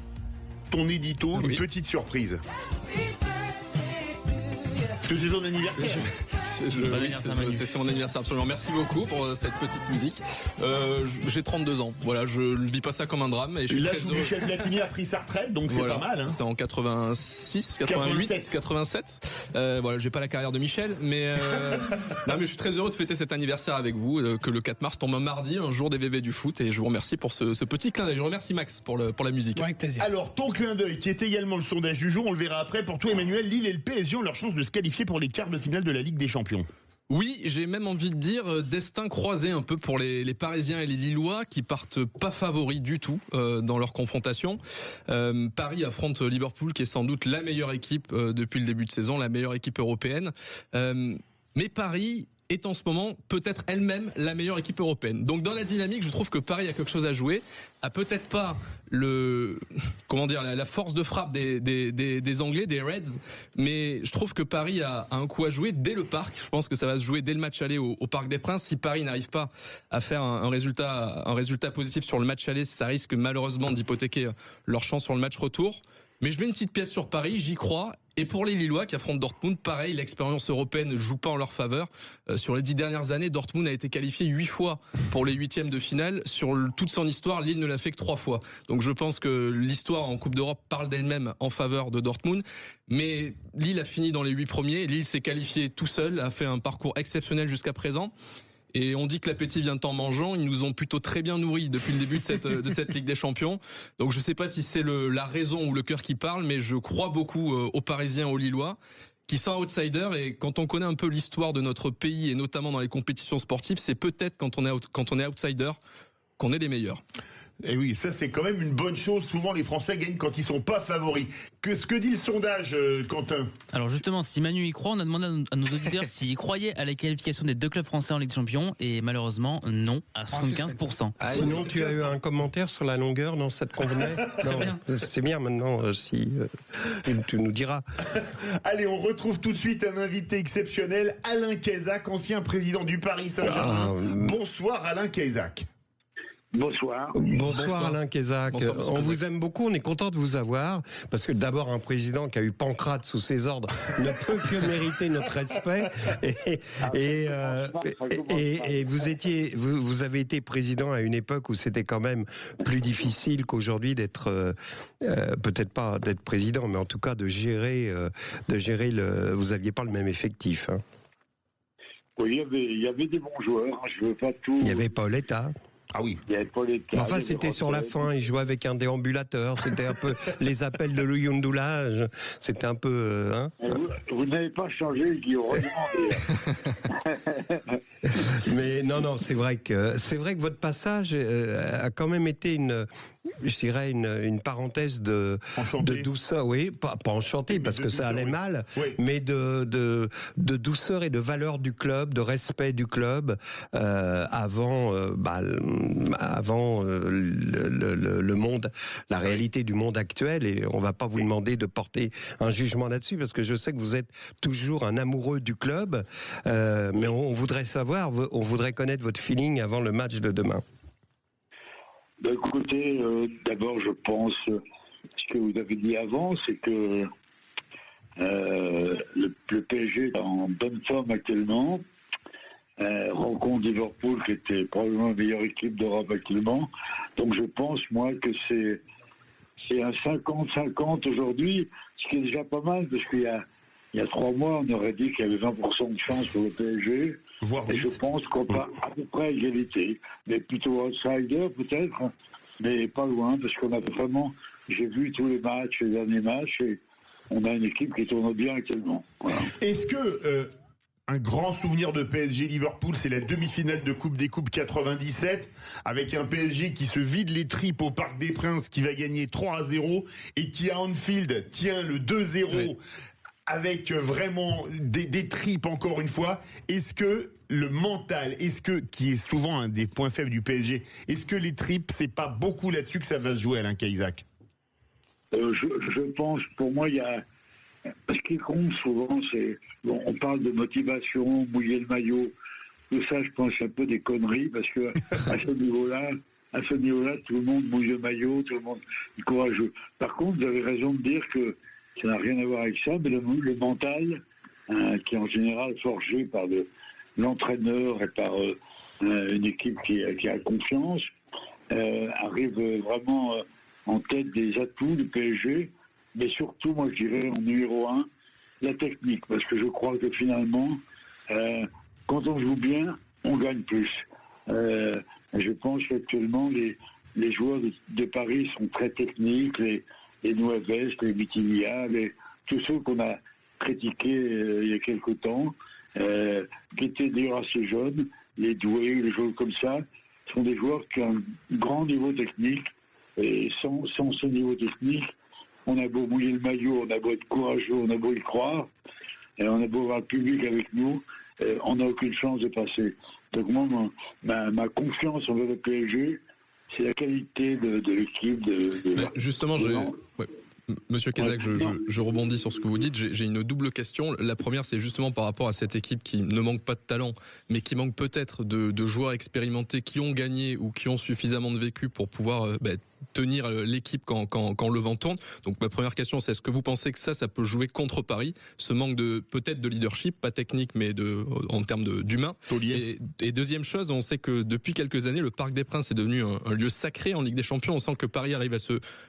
ton édito, une petite surprise. Parce que c'est ton anniversaire. C'est mon anniversaire, absolument. Merci beaucoup pour cette petite musique. J'ai 32 ans. Voilà, je ne vis pas ça comme un drame. Et je suis là, très heureux. Michel Platini a pris sa retraite, donc c'est pas mal. Hein. C'était en 86, 88, 87. Voilà, j'ai pas la carrière de Michel, mais non, mais je suis très heureux de fêter cet anniversaire avec vous. Que le 4 mars tombe un mardi, un jour des VV du foot, et je vous remercie pour ce petit clin d'œil. Je remercie Max pour la musique. Ouais, avec plaisir. Alors, ton clin d'œil, qui est également le sondage du jour, on le verra après. Pour toi, Emmanuel, Lille et le PSG ont leur chance de se qualifier pour les quarts de finale de la Ligue des Champions. Oui, j'ai même envie de dire destin croisé un peu pour les Parisiens et les Lillois qui partent pas favoris du tout dans leur confrontation. Paris affronte Liverpool qui est sans doute la meilleure équipe depuis le début de saison, la meilleure équipe européenne. Mais Paris est en ce moment peut-être elle-même la meilleure équipe européenne. Donc dans la dynamique, je trouve que Paris a quelque chose à jouer, a peut-être pas la force de frappe des Anglais, des Reds, mais je trouve que Paris a un coup à jouer dès le Parc. Je pense que ça va se jouer dès le match aller au Parc des Princes. Si Paris n'arrive pas à faire un résultat positif sur le match aller, ça risque malheureusement d'hypothéquer leur chance sur le match retour. Mais je mets une petite pièce sur Paris, j'y crois. Et pour les Lillois qui affrontent Dortmund, pareil, l'expérience européenne ne joue pas en leur faveur. Sur les 10 dernières années, Dortmund a été qualifié 8 fois pour les huitièmes de finale. Sur toute son histoire, Lille ne l'a fait que 3 fois. Donc je pense que l'histoire en Coupe d'Europe parle d'elle-même en faveur de Dortmund. Mais Lille a fini dans les 8 premiers. Lille s'est qualifié tout seul, a fait un parcours exceptionnel jusqu'à présent. Et on dit que l'appétit vient en mangeant. Ils nous ont plutôt très bien nourris depuis le début de cette Ligue des Champions. Donc je ne sais pas si c'est la raison ou le cœur qui parle, mais je crois beaucoup aux Parisiens, aux Lillois, qui sont outsiders. Et quand on connaît un peu l'histoire de notre pays, et notamment dans les compétitions sportives, c'est peut-être quand on est outsider qu'on est les meilleurs. Et oui, ça c'est quand même une bonne chose. Souvent les Français gagnent quand ils sont pas favoris. Ce que dit le sondage, Quentin? Alors justement, si Manu y croit, on a demandé à nos auditeurs s'ils croyaient à la qualification des deux clubs français en Ligue des Champions, et malheureusement non, à 75%. Sinon, tu as eu un commentaire sur la longueur, non, ça te convenait? Très bien. C'est bien maintenant, si tu nous diras. Allez, on retrouve tout de suite un invité exceptionnel, Alain Caizac, ancien président du Paris Saint-Germain. Bonsoir Alain Caizac. Bonsoir. Bonsoir Alain Caizac. Bonsoir, on vous aime beaucoup, on est content de vous avoir, parce que d'abord un président qui a eu Pancrate sous ses ordres ne peut que mériter notre respect. Et vous avez été président à une époque où c'était quand même plus difficile qu'aujourd'hui d'être, peut-être pas d'être président, mais en tout cas de gérer vous aviez pas le même effectif. Hein. Oui, il y avait des bons joueurs, je veux pas tout. Il y avait Paoletta. Ah oui. Il y avait Paoletta. Enfin, c'était sur la fin, il jouait avec un déambulateur, c'était un peu les appels de Louis Yundoula, c'était un peu... Vous n'avez pas changé, Guillaume. Mais non, c'est vrai que votre passage a quand même été une parenthèse de douceur, oui, pas enchanté parce que ça allait mal, oui. Mais de douceur et de valeur du club, de respect du club avant le monde, la réalité du monde actuel. Et on va pas vous demander de porter un jugement là-dessus parce que je sais que vous êtes toujours un amoureux du club, mais on voudrait connaître votre feeling avant le match de demain. Écoutez, d'abord, je pense, ce que vous avez dit avant, c'est que le PSG est en bonne forme actuellement, rencontre Liverpool qui était probablement la meilleure équipe d'Europe actuellement. Donc je pense, moi, que c'est un 50-50 aujourd'hui, ce qui est déjà pas mal, parce qu'il y a 3 mois, on aurait dit qu'il y avait 20% de chance pour le PSG. Et je pense qu'on va à peu près à égalité, mais plutôt outsider peut-être, mais pas loin, parce qu'on a vraiment, j'ai vu tous les derniers matchs, et on a une équipe qui tourne bien actuellement. Voilà. Est-ce que un grand souvenir de PSG-Liverpool, c'est la demi-finale de Coupe des Coupes 97, avec un PSG qui se vide les tripes au Parc des Princes, qui va gagner 3-0, et qui à Anfield tient le 2-0, oui. Avec vraiment des tripes encore une fois. Est-ce que le mental, qui est souvent un des points faibles du PSG, est-ce que les tripes, c'est pas beaucoup là-dessus que ça va se jouer, Alain Caizac? Je pense, pour moi, il y a... Ce qui compte souvent, c'est... Bon, on parle de motivation, mouiller le maillot, tout ça, je pense, c'est un peu des conneries, parce que à ce niveau-là, tout le monde mouille le maillot, tout le monde est courageux. Par contre, vous avez raison de dire que ça n'a rien à voir avec ça, mais le mental, qui est en général forgé par l'entraîneur et par une équipe qui a confiance, arrive vraiment en tête des atouts du PSG, mais surtout, moi je dirais en numéro 1, la technique, parce que je crois que finalement, quand on joue bien, on gagne plus. Je pense qu'actuellement, les joueurs de Paris sont très techniques, les Nueves, les Vitinha, tous ceux qu'on a critiqués il y a quelque temps, qui étaient d'ailleurs assez jeunes, les Doués, les joueurs comme ça, sont des joueurs qui ont un grand niveau technique, et sans ce niveau technique, on a beau mouiller le maillot, on a beau être courageux, on a beau y croire, et on a beau avoir le public avec nous, on n'a aucune chance de passer. Donc moi, ma confiance envers le PSG, c'est la qualité de l'équipe. Justement, Monsieur Caizac, je rebondis sur ce que vous dites. J'ai une double question. La première, c'est justement par rapport à cette équipe qui ne manque pas de talent, mais qui manque peut-être de joueurs expérimentés qui ont gagné ou qui ont suffisamment de vécu pour pouvoir tenir l'équipe quand le vent tourne. Donc ma première question, c'est est-ce que vous pensez que ça peut jouer contre Paris, ce manque peut-être de leadership, pas technique, mais en termes d'humain. Et deuxième chose, on sait que depuis quelques années, le Parc des Princes est devenu un lieu sacré en Ligue des Champions. On sent que Paris arrive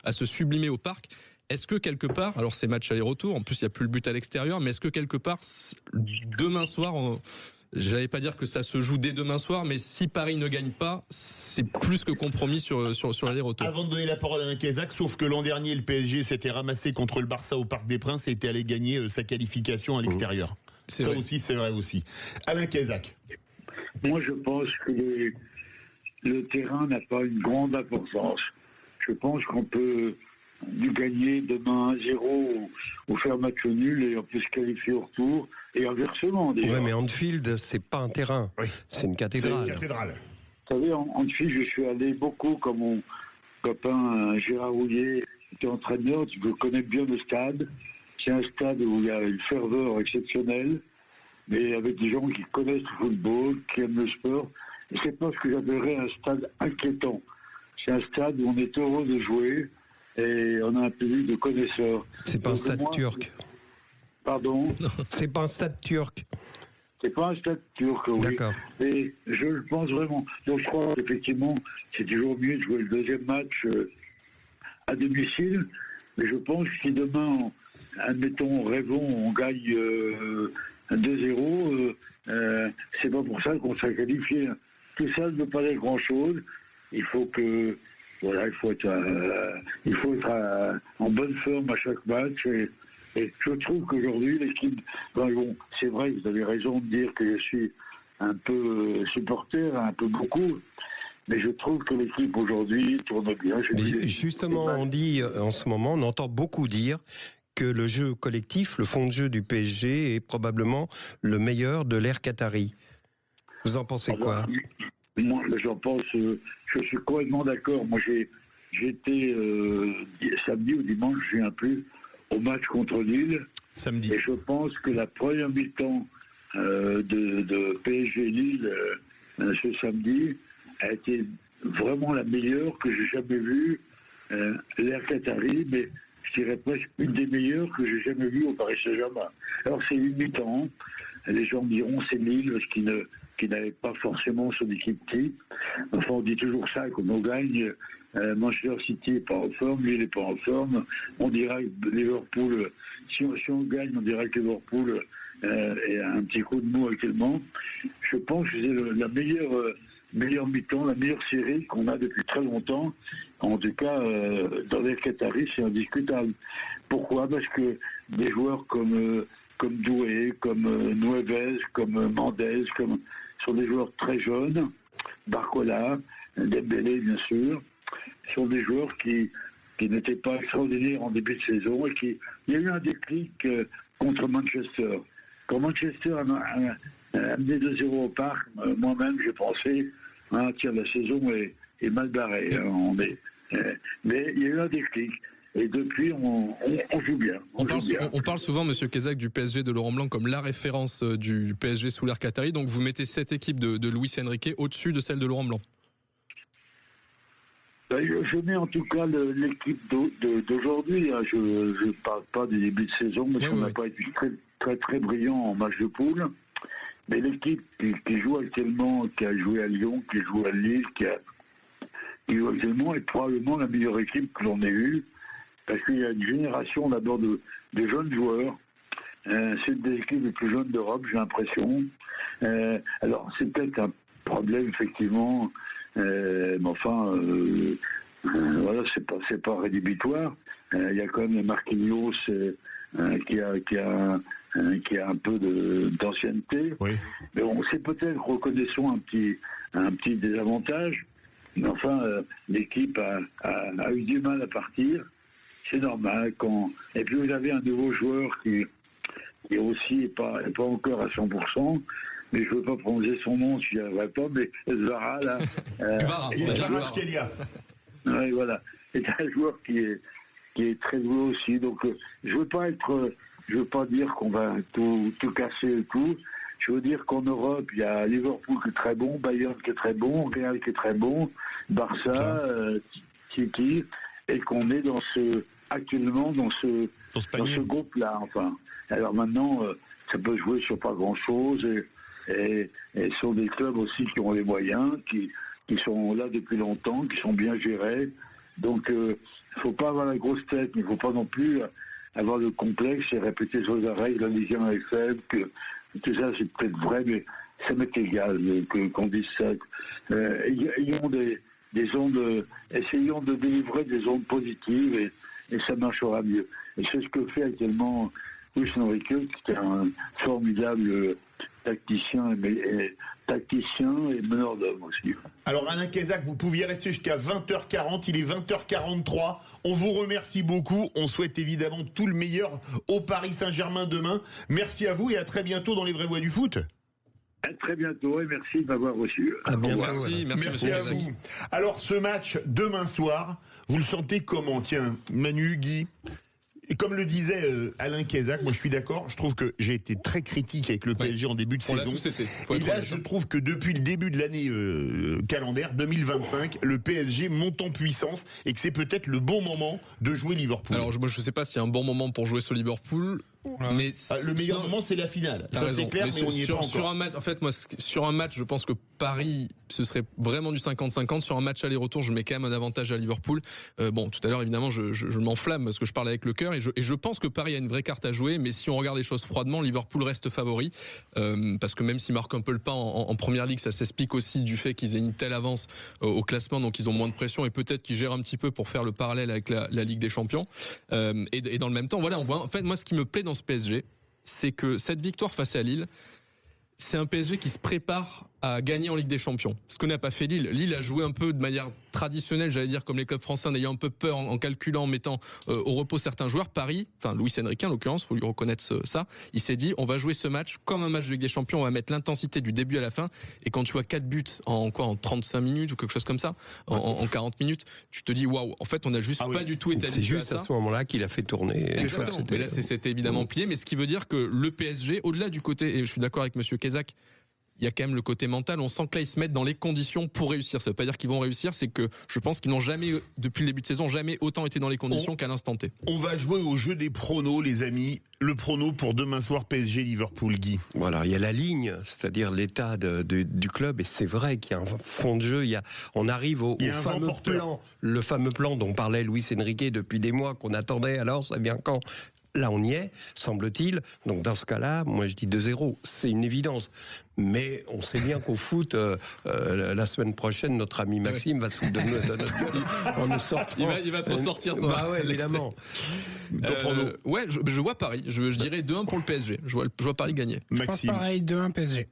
à se sublimer au Parc. Est-ce que quelque part, alors c'est match aller-retour, en plus il n'y a plus le but à l'extérieur, mais est-ce que quelque part, demain soir, j'allais pas dire que ça se joue dès demain soir, mais si Paris ne gagne pas, c'est plus que compromis sur l'aller-retour. Avant de donner la parole à Alain Caizac, sauf que l'an dernier, le PSG s'était ramassé contre le Barça au Parc des Princes et était allé gagner sa qualification à l'extérieur. Ça vrai. Aussi, c'est vrai aussi. Alain Caizac. Moi, je pense que le terrain n'a pas une grande importance. Je pense qu'on peut gagner demain 1-0 ou faire match nul et on peut se qualifier au retour et inversement. Oui, mais Anfield, c'est pas un terrain, c'est une cathédrale. C'est une cathédrale. Vous savez, en Anfield, je suis allé beaucoup comme mon copain Gérard Rouillet était entraîneur, je connais bien le stade. C'est un stade où il y a une ferveur exceptionnelle, mais avec des gens qui connaissent le football, qui aiment le sport. Et c'est pas ce que j'appellerais un stade inquiétant. C'est un stade où on est heureux de jouer et on a un public de connaisseurs. C'est pas un stade turc. Pardon ? C'est pas un stade turc. C'est pas un stade turc, oui. D'accord. Et je le pense vraiment. Donc je crois qu'effectivement, c'est toujours mieux de jouer le deuxième match à domicile. Mais je pense que si demain, admettons, rêvons, on gagne 2-0, c'est pas pour ça qu'on s'est qualifié. Tout ça ne veut pas dire grand-chose. Il faut que, voilà, il faut être en bonne forme à chaque match. Et je trouve qu'aujourd'hui, l'équipe, bon, c'est vrai que vous avez raison de dire que je suis un peu supporter, un peu beaucoup, mais je trouve que l'équipe aujourd'hui tourne bien. Justement, on dit en ce moment, on entend beaucoup dire que le jeu collectif, le fond de jeu du PSG est probablement le meilleur de l'ère qatari. Vous en pensez quoi ? Moi, j'en pense, je suis complètement d'accord. Moi, j'étais samedi ou dimanche, je ne me souviens plus, au match contre Lille. Samedi. Et je pense que la première mi-temps de PSG Lille ce samedi a été vraiment la meilleure que j'ai jamais vue. L'ère qatari, mais je dirais presque une des meilleures que j'ai jamais vues au Paris Saint-Germain. Alors c'est une mi-temps. Les gens diront c'est Lille parce qui n'avait pas forcément son équipe type. Enfin, on dit toujours ça, quand on gagne, Manchester City n'est pas en forme, Lille n'est pas en forme. On dirait que Liverpool, si on gagne, on dirait que Liverpool est un petit coup de mou actuellement. Je pense que c'est la meilleure mi-temps, la meilleure série qu'on a depuis très longtemps. En tout cas, dans les Qataris, c'est indiscutable. Pourquoi ? Parce que des joueurs comme Doué, comme Nueves, comme Mendes, sont des joueurs très jeunes, Barcola, Dembélé bien sûr, sont des joueurs qui n'étaient pas extraordinaires en début de saison et il y a eu un déclic contre Manchester. Quand Manchester a amené 2-0 au parc, moi-même j'ai pensé, tiens, la saison est mal barrée. Mais il y a eu un déclic. Et depuis, on joue bien. On parle souvent, Monsieur Kézak, du PSG de Laurent Blanc comme la référence du PSG sous l'ère qatari. Donc vous mettez cette équipe de Luis Enrique au-dessus de celle de Laurent Blanc. Je mets en tout cas l'équipe d'aujourd'hui. Je ne parle pas du début de saison, parce qu'on n'a pas été très, très, très brillant en match de poule. Mais l'équipe qui joue actuellement, qui a joué à Lyon, qui joue à Lille, qui joue actuellement, est probablement la meilleure équipe que l'on ait eue. Parce qu'il y a une génération d'abord de jeunes joueurs. C'est une des équipes les plus jeunes d'Europe, j'ai l'impression. Alors, c'est peut-être un problème, effectivement. Mais enfin, voilà, c'est pas rédhibitoire. Il y a quand même Marquinhos qui a un peu d'ancienneté. Oui. Mais bon, c'est peut-être, reconnaissons un petit désavantage. Mais enfin, l'équipe a eu du mal à partir. C'est normal. Et puis vous avez un nouveau joueur qui aussi n'est pas encore à 100%, mais je ne veux pas prononcer son nom, je n'y arriverai pas, mais Zvara, là... Kvaratskhelia. Oui, voilà. C'est un joueur qui est très doué aussi. Donc, je veux pas dire qu'on va tout casser et tout. Je veux dire qu'en Europe, il y a Liverpool qui est très bon, Bayern qui est très bon, Real qui est très bon, Barça, City, et qu'on est actuellement dans ce groupe-là, enfin. Alors maintenant, ça peut jouer sur pas grand-chose, et ce sont des clubs aussi qui ont les moyens, qui sont là depuis longtemps, qui sont bien gérés. Donc, il ne faut pas avoir la grosse tête, mais il ne faut pas non plus avoir le complexe et répéter sans arrêt que la Ligue 1 est faible, que tout ça c'est peut-être vrai, mais ça m'est égal qu'on dise ça. Ayons des ondes, essayons de délivrer des ondes positives et ça marchera mieux. Et c'est ce que fait actuellement Luis Enrique, qui est un formidable tacticien et meneur d'hommes aussi. Alors Alain Cazac, vous pouviez rester jusqu'à 20h40, il est 20h43. On vous remercie beaucoup. On souhaite évidemment tout le meilleur au Paris Saint-Germain demain. Merci à vous et à très bientôt dans les vraies voix du foot. À très bientôt et merci de m'avoir reçu. À bientôt. Merci à vous. Alors ce match demain soir, vous le sentez comment? Tiens, Manu, Guy. Et comme le disait Alain Cazac, moi je suis d'accord, je trouve que j'ai été très critique avec le PSG en début de saison. Et là je trouve que depuis le début de l'année calendaire 2025, le PSG monte en puissance et que c'est peut-être le bon moment de jouer Liverpool. Alors moi je sais pas s'il y a un bon moment pour jouer sur Liverpool. Mais le meilleur moment c'est la finale. Ça c'est clair, mais on n'y est pas encore. Sur un match, en fait, moi, sur un match, je pense que Paris, ce serait vraiment du 50-50. Sur un match aller-retour, je mets quand même un avantage à Liverpool. Bon, tout à l'heure, évidemment, je m'enflamme parce que je parle avec le cœur et je pense que Paris a une vraie carte à jouer. Mais si on regarde les choses froidement, Liverpool reste favori parce que même s'ils marquent un peu le pas en première ligue, ça s'explique aussi du fait qu'ils aient une telle avance au classement, donc ils ont moins de pression et peut-être qu'ils gèrent un petit peu pour faire le parallèle avec la Ligue des Champions. Et dans le même temps, voilà, on voit. En fait, moi, ce qui me plaît dans ce PSG, c'est que cette victoire face à Lille, c'est un PSG qui se prépare à gagner en Ligue des Champions. Ce que n'a pas fait Lille. Lille a joué un peu de manière traditionnelle, j'allais dire, comme les clubs français, en ayant un peu peur, en calculant, en mettant au repos certains joueurs. Paris, enfin Luis Enrique en l'occurrence, faut lui reconnaître ça, il s'est dit, on va jouer ce match comme un match de Ligue des Champions, on va mettre l'intensité du début à la fin, et quand tu vois 4 buts en 35 minutes ou quelque chose comme ça, en 40 minutes, tu te dis, waouh, en fait on a juste pas du tout été habitué à ça. C'est juste à ce moment-là qu'il a fait tourner. Exactement, mais là c'était évidemment plié, mais ce qui veut dire que le PSG, au-delà du côté, et je suis d'accord avec monsieur Cazac, il y a quand même le côté mental, on sent que là ils se mettent dans les conditions pour réussir. Ça veut pas dire qu'ils vont réussir, c'est que je pense qu'ils n'ont jamais, depuis le début de saison, jamais autant été dans les conditions qu'à l'instant T. On va jouer au jeu des pronos, les amis. Le prono pour demain soir PSG Liverpool, Guy. Voilà, il y a la ligne, c'est-à-dire l'état du club, et c'est vrai qu'il y a un fond de jeu. On arrive au fameux plan, le fameux plan dont parlait Luis Enrique depuis des mois, qu'on attendait. Alors ça vient quand? Là, on y est, semble-t-il. Donc, dans ce cas-là, moi, je dis 2-0. C'est une évidence. Mais on sait bien qu'au foot, la semaine prochaine, notre ami Maxime va se foutre de notre gueule en nous sortant. Il va te ressortir, toi. Bah ouais, évidemment. Je vois Paris. Je dirais 2-1 pour le PSG. Je vois Paris gagner. Maxime. Je pense pareil, 2-1 PSG.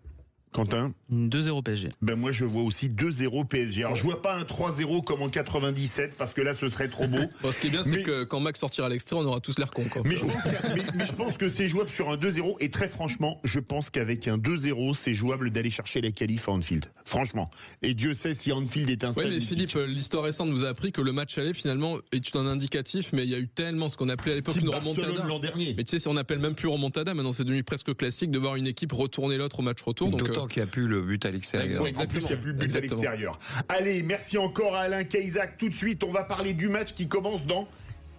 Quentin? 2-0 PSG. Ben moi je vois aussi 2-0 PSG. Alors je vois pas un 3-0 comme en 97 parce que là ce serait trop beau. Bon, ce qui est bien c'est que quand Max sortira à l'extrait, on aura tous l'air con. Mais je pense que c'est jouable sur un 2-0 et très franchement, je pense qu'avec un 2-0, c'est jouable d'aller chercher la qualif à Anfield. Franchement. Et Dieu sait si Anfield est un stade. Oui, mais Philippe, l'histoire récente nous a appris que le match aller finalement est un indicatif, mais il y a eu tellement ce qu'on appelait à l'époque une remontada. L'an dernier. Mais tu sais, on appelle même plus remontada, maintenant c'est devenu presque classique de voir une équipe retourner l'autre au match retour. D'autant qu'il n'y a plus le but à l'extérieur. En plus, il n'y a plus de but à l'extérieur. Allez, merci encore à Alain Cazac. Tout de suite, on va parler du match qui commence dans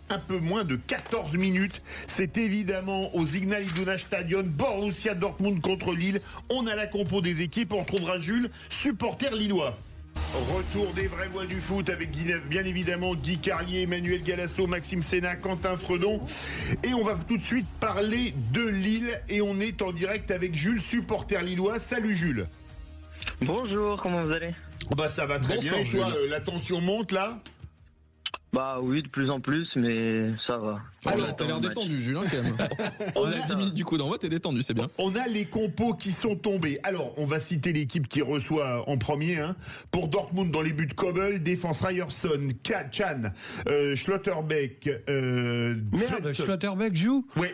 un peu moins de 14 minutes. C'est évidemment au Signal Iduna Stadion, Borussia Dortmund contre Lille. On a la compo des équipes. On retrouvera Jules, supporter lillois. Retour des vraies voix du foot avec bien évidemment Guy Carlier, Emmanuel Galasso, Maxime Sénat, Quentin Fredon. Et on va tout de suite parler de Lille et on est en direct avec Jules, supporter lillois. Salut Jules. Bonjour, comment vous allez? Bah ça va très bien et toi, la tension monte là? Bah oui, de plus en plus, mais ça va. Alors, t'as l'air détendu, Julien, quand même. On a 10 minutes du coup d'envoi, t'es détendu, c'est bien. On a les compos qui sont tombés. Alors, on va citer l'équipe qui reçoit en premier. Pour Dortmund, dans les buts, Kobel, défense Ryerson, Chan, Schlotterbeck. Merde, Schlotterbeck joue? Oui.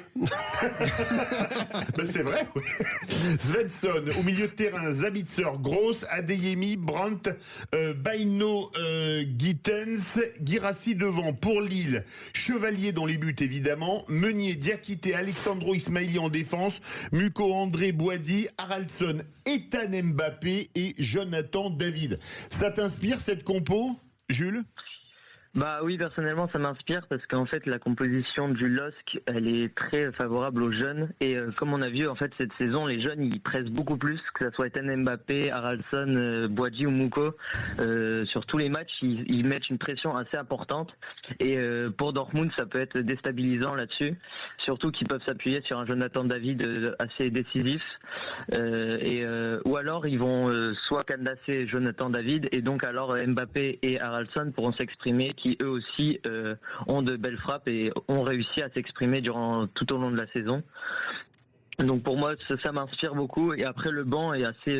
Ben, c'est vrai. Oui. Svensson, au milieu de terrain, Zabitzer, Gross, Adeyemi, Brandt, Baino, Gittens, Guirassi devant. Pour Lille, Chevalier dans les buts évidemment, Meunier, Diakité, Alexandro Ismaili en défense, Muko, André, Boadi, Haraldsson, Ethan Mbappé et Jonathan David. Ça t'inspire cette compo, Jules ? Bah oui, personnellement ça m'inspire parce qu'en fait la composition du LOSC elle est très favorable aux jeunes et comme on a vu en fait cette saison les jeunes ils pressent beaucoup plus, que ce soit Ethan Mbappé, Haraldsson, Boadi ou Muko, sur tous les matchs ils mettent une pression assez importante et pour Dortmund ça peut être déstabilisant là-dessus, surtout qu'ils peuvent s'appuyer sur un Jonathan David assez décisif ou alors ils vont soit cadenasser Jonathan David et donc alors Mbappé et Haraldsson pourront s'exprimer, qui eux aussi ont de belles frappes et ont réussi à s'exprimer tout au long de la saison. Donc pour moi ça m'inspire beaucoup, et après le banc est assez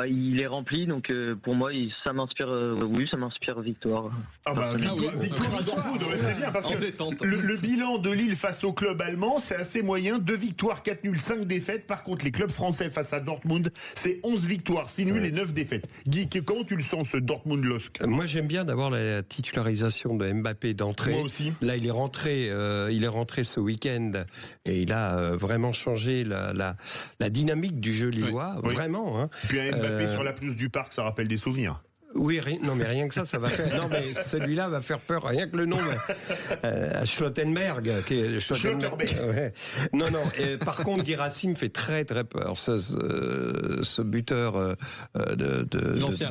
il est rempli, donc pour moi ça m'inspire victoire. Victoire à Dortmund, c'est bien, parce que le bilan de Lille face au club allemand c'est assez moyen, 2 victoires, 4 nuls, 5 défaites. Par contre les clubs français face à Dortmund c'est 11 victoires, 6 nuls et 9 défaites. Guy, comment tu le sens ce Dortmund-LOSC? Moi j'aime bien d'avoir la titularisation de Mbappé d'entrée. Moi aussi. Là il est rentré ce week-end et il a vraiment changé la dynamique du jeu lillois, vraiment. Hein. Puis un Mbappé sur la pelouse du Parc, ça rappelle des souvenirs. Oui, mais rien que ça va faire. Non, mais celui-là va faire peur, rien que le nom. Schlottenberg. Schlotterberg. Ouais. Non. Et, par contre, Guirassy me fait très très peur. Ce buteur l'ancien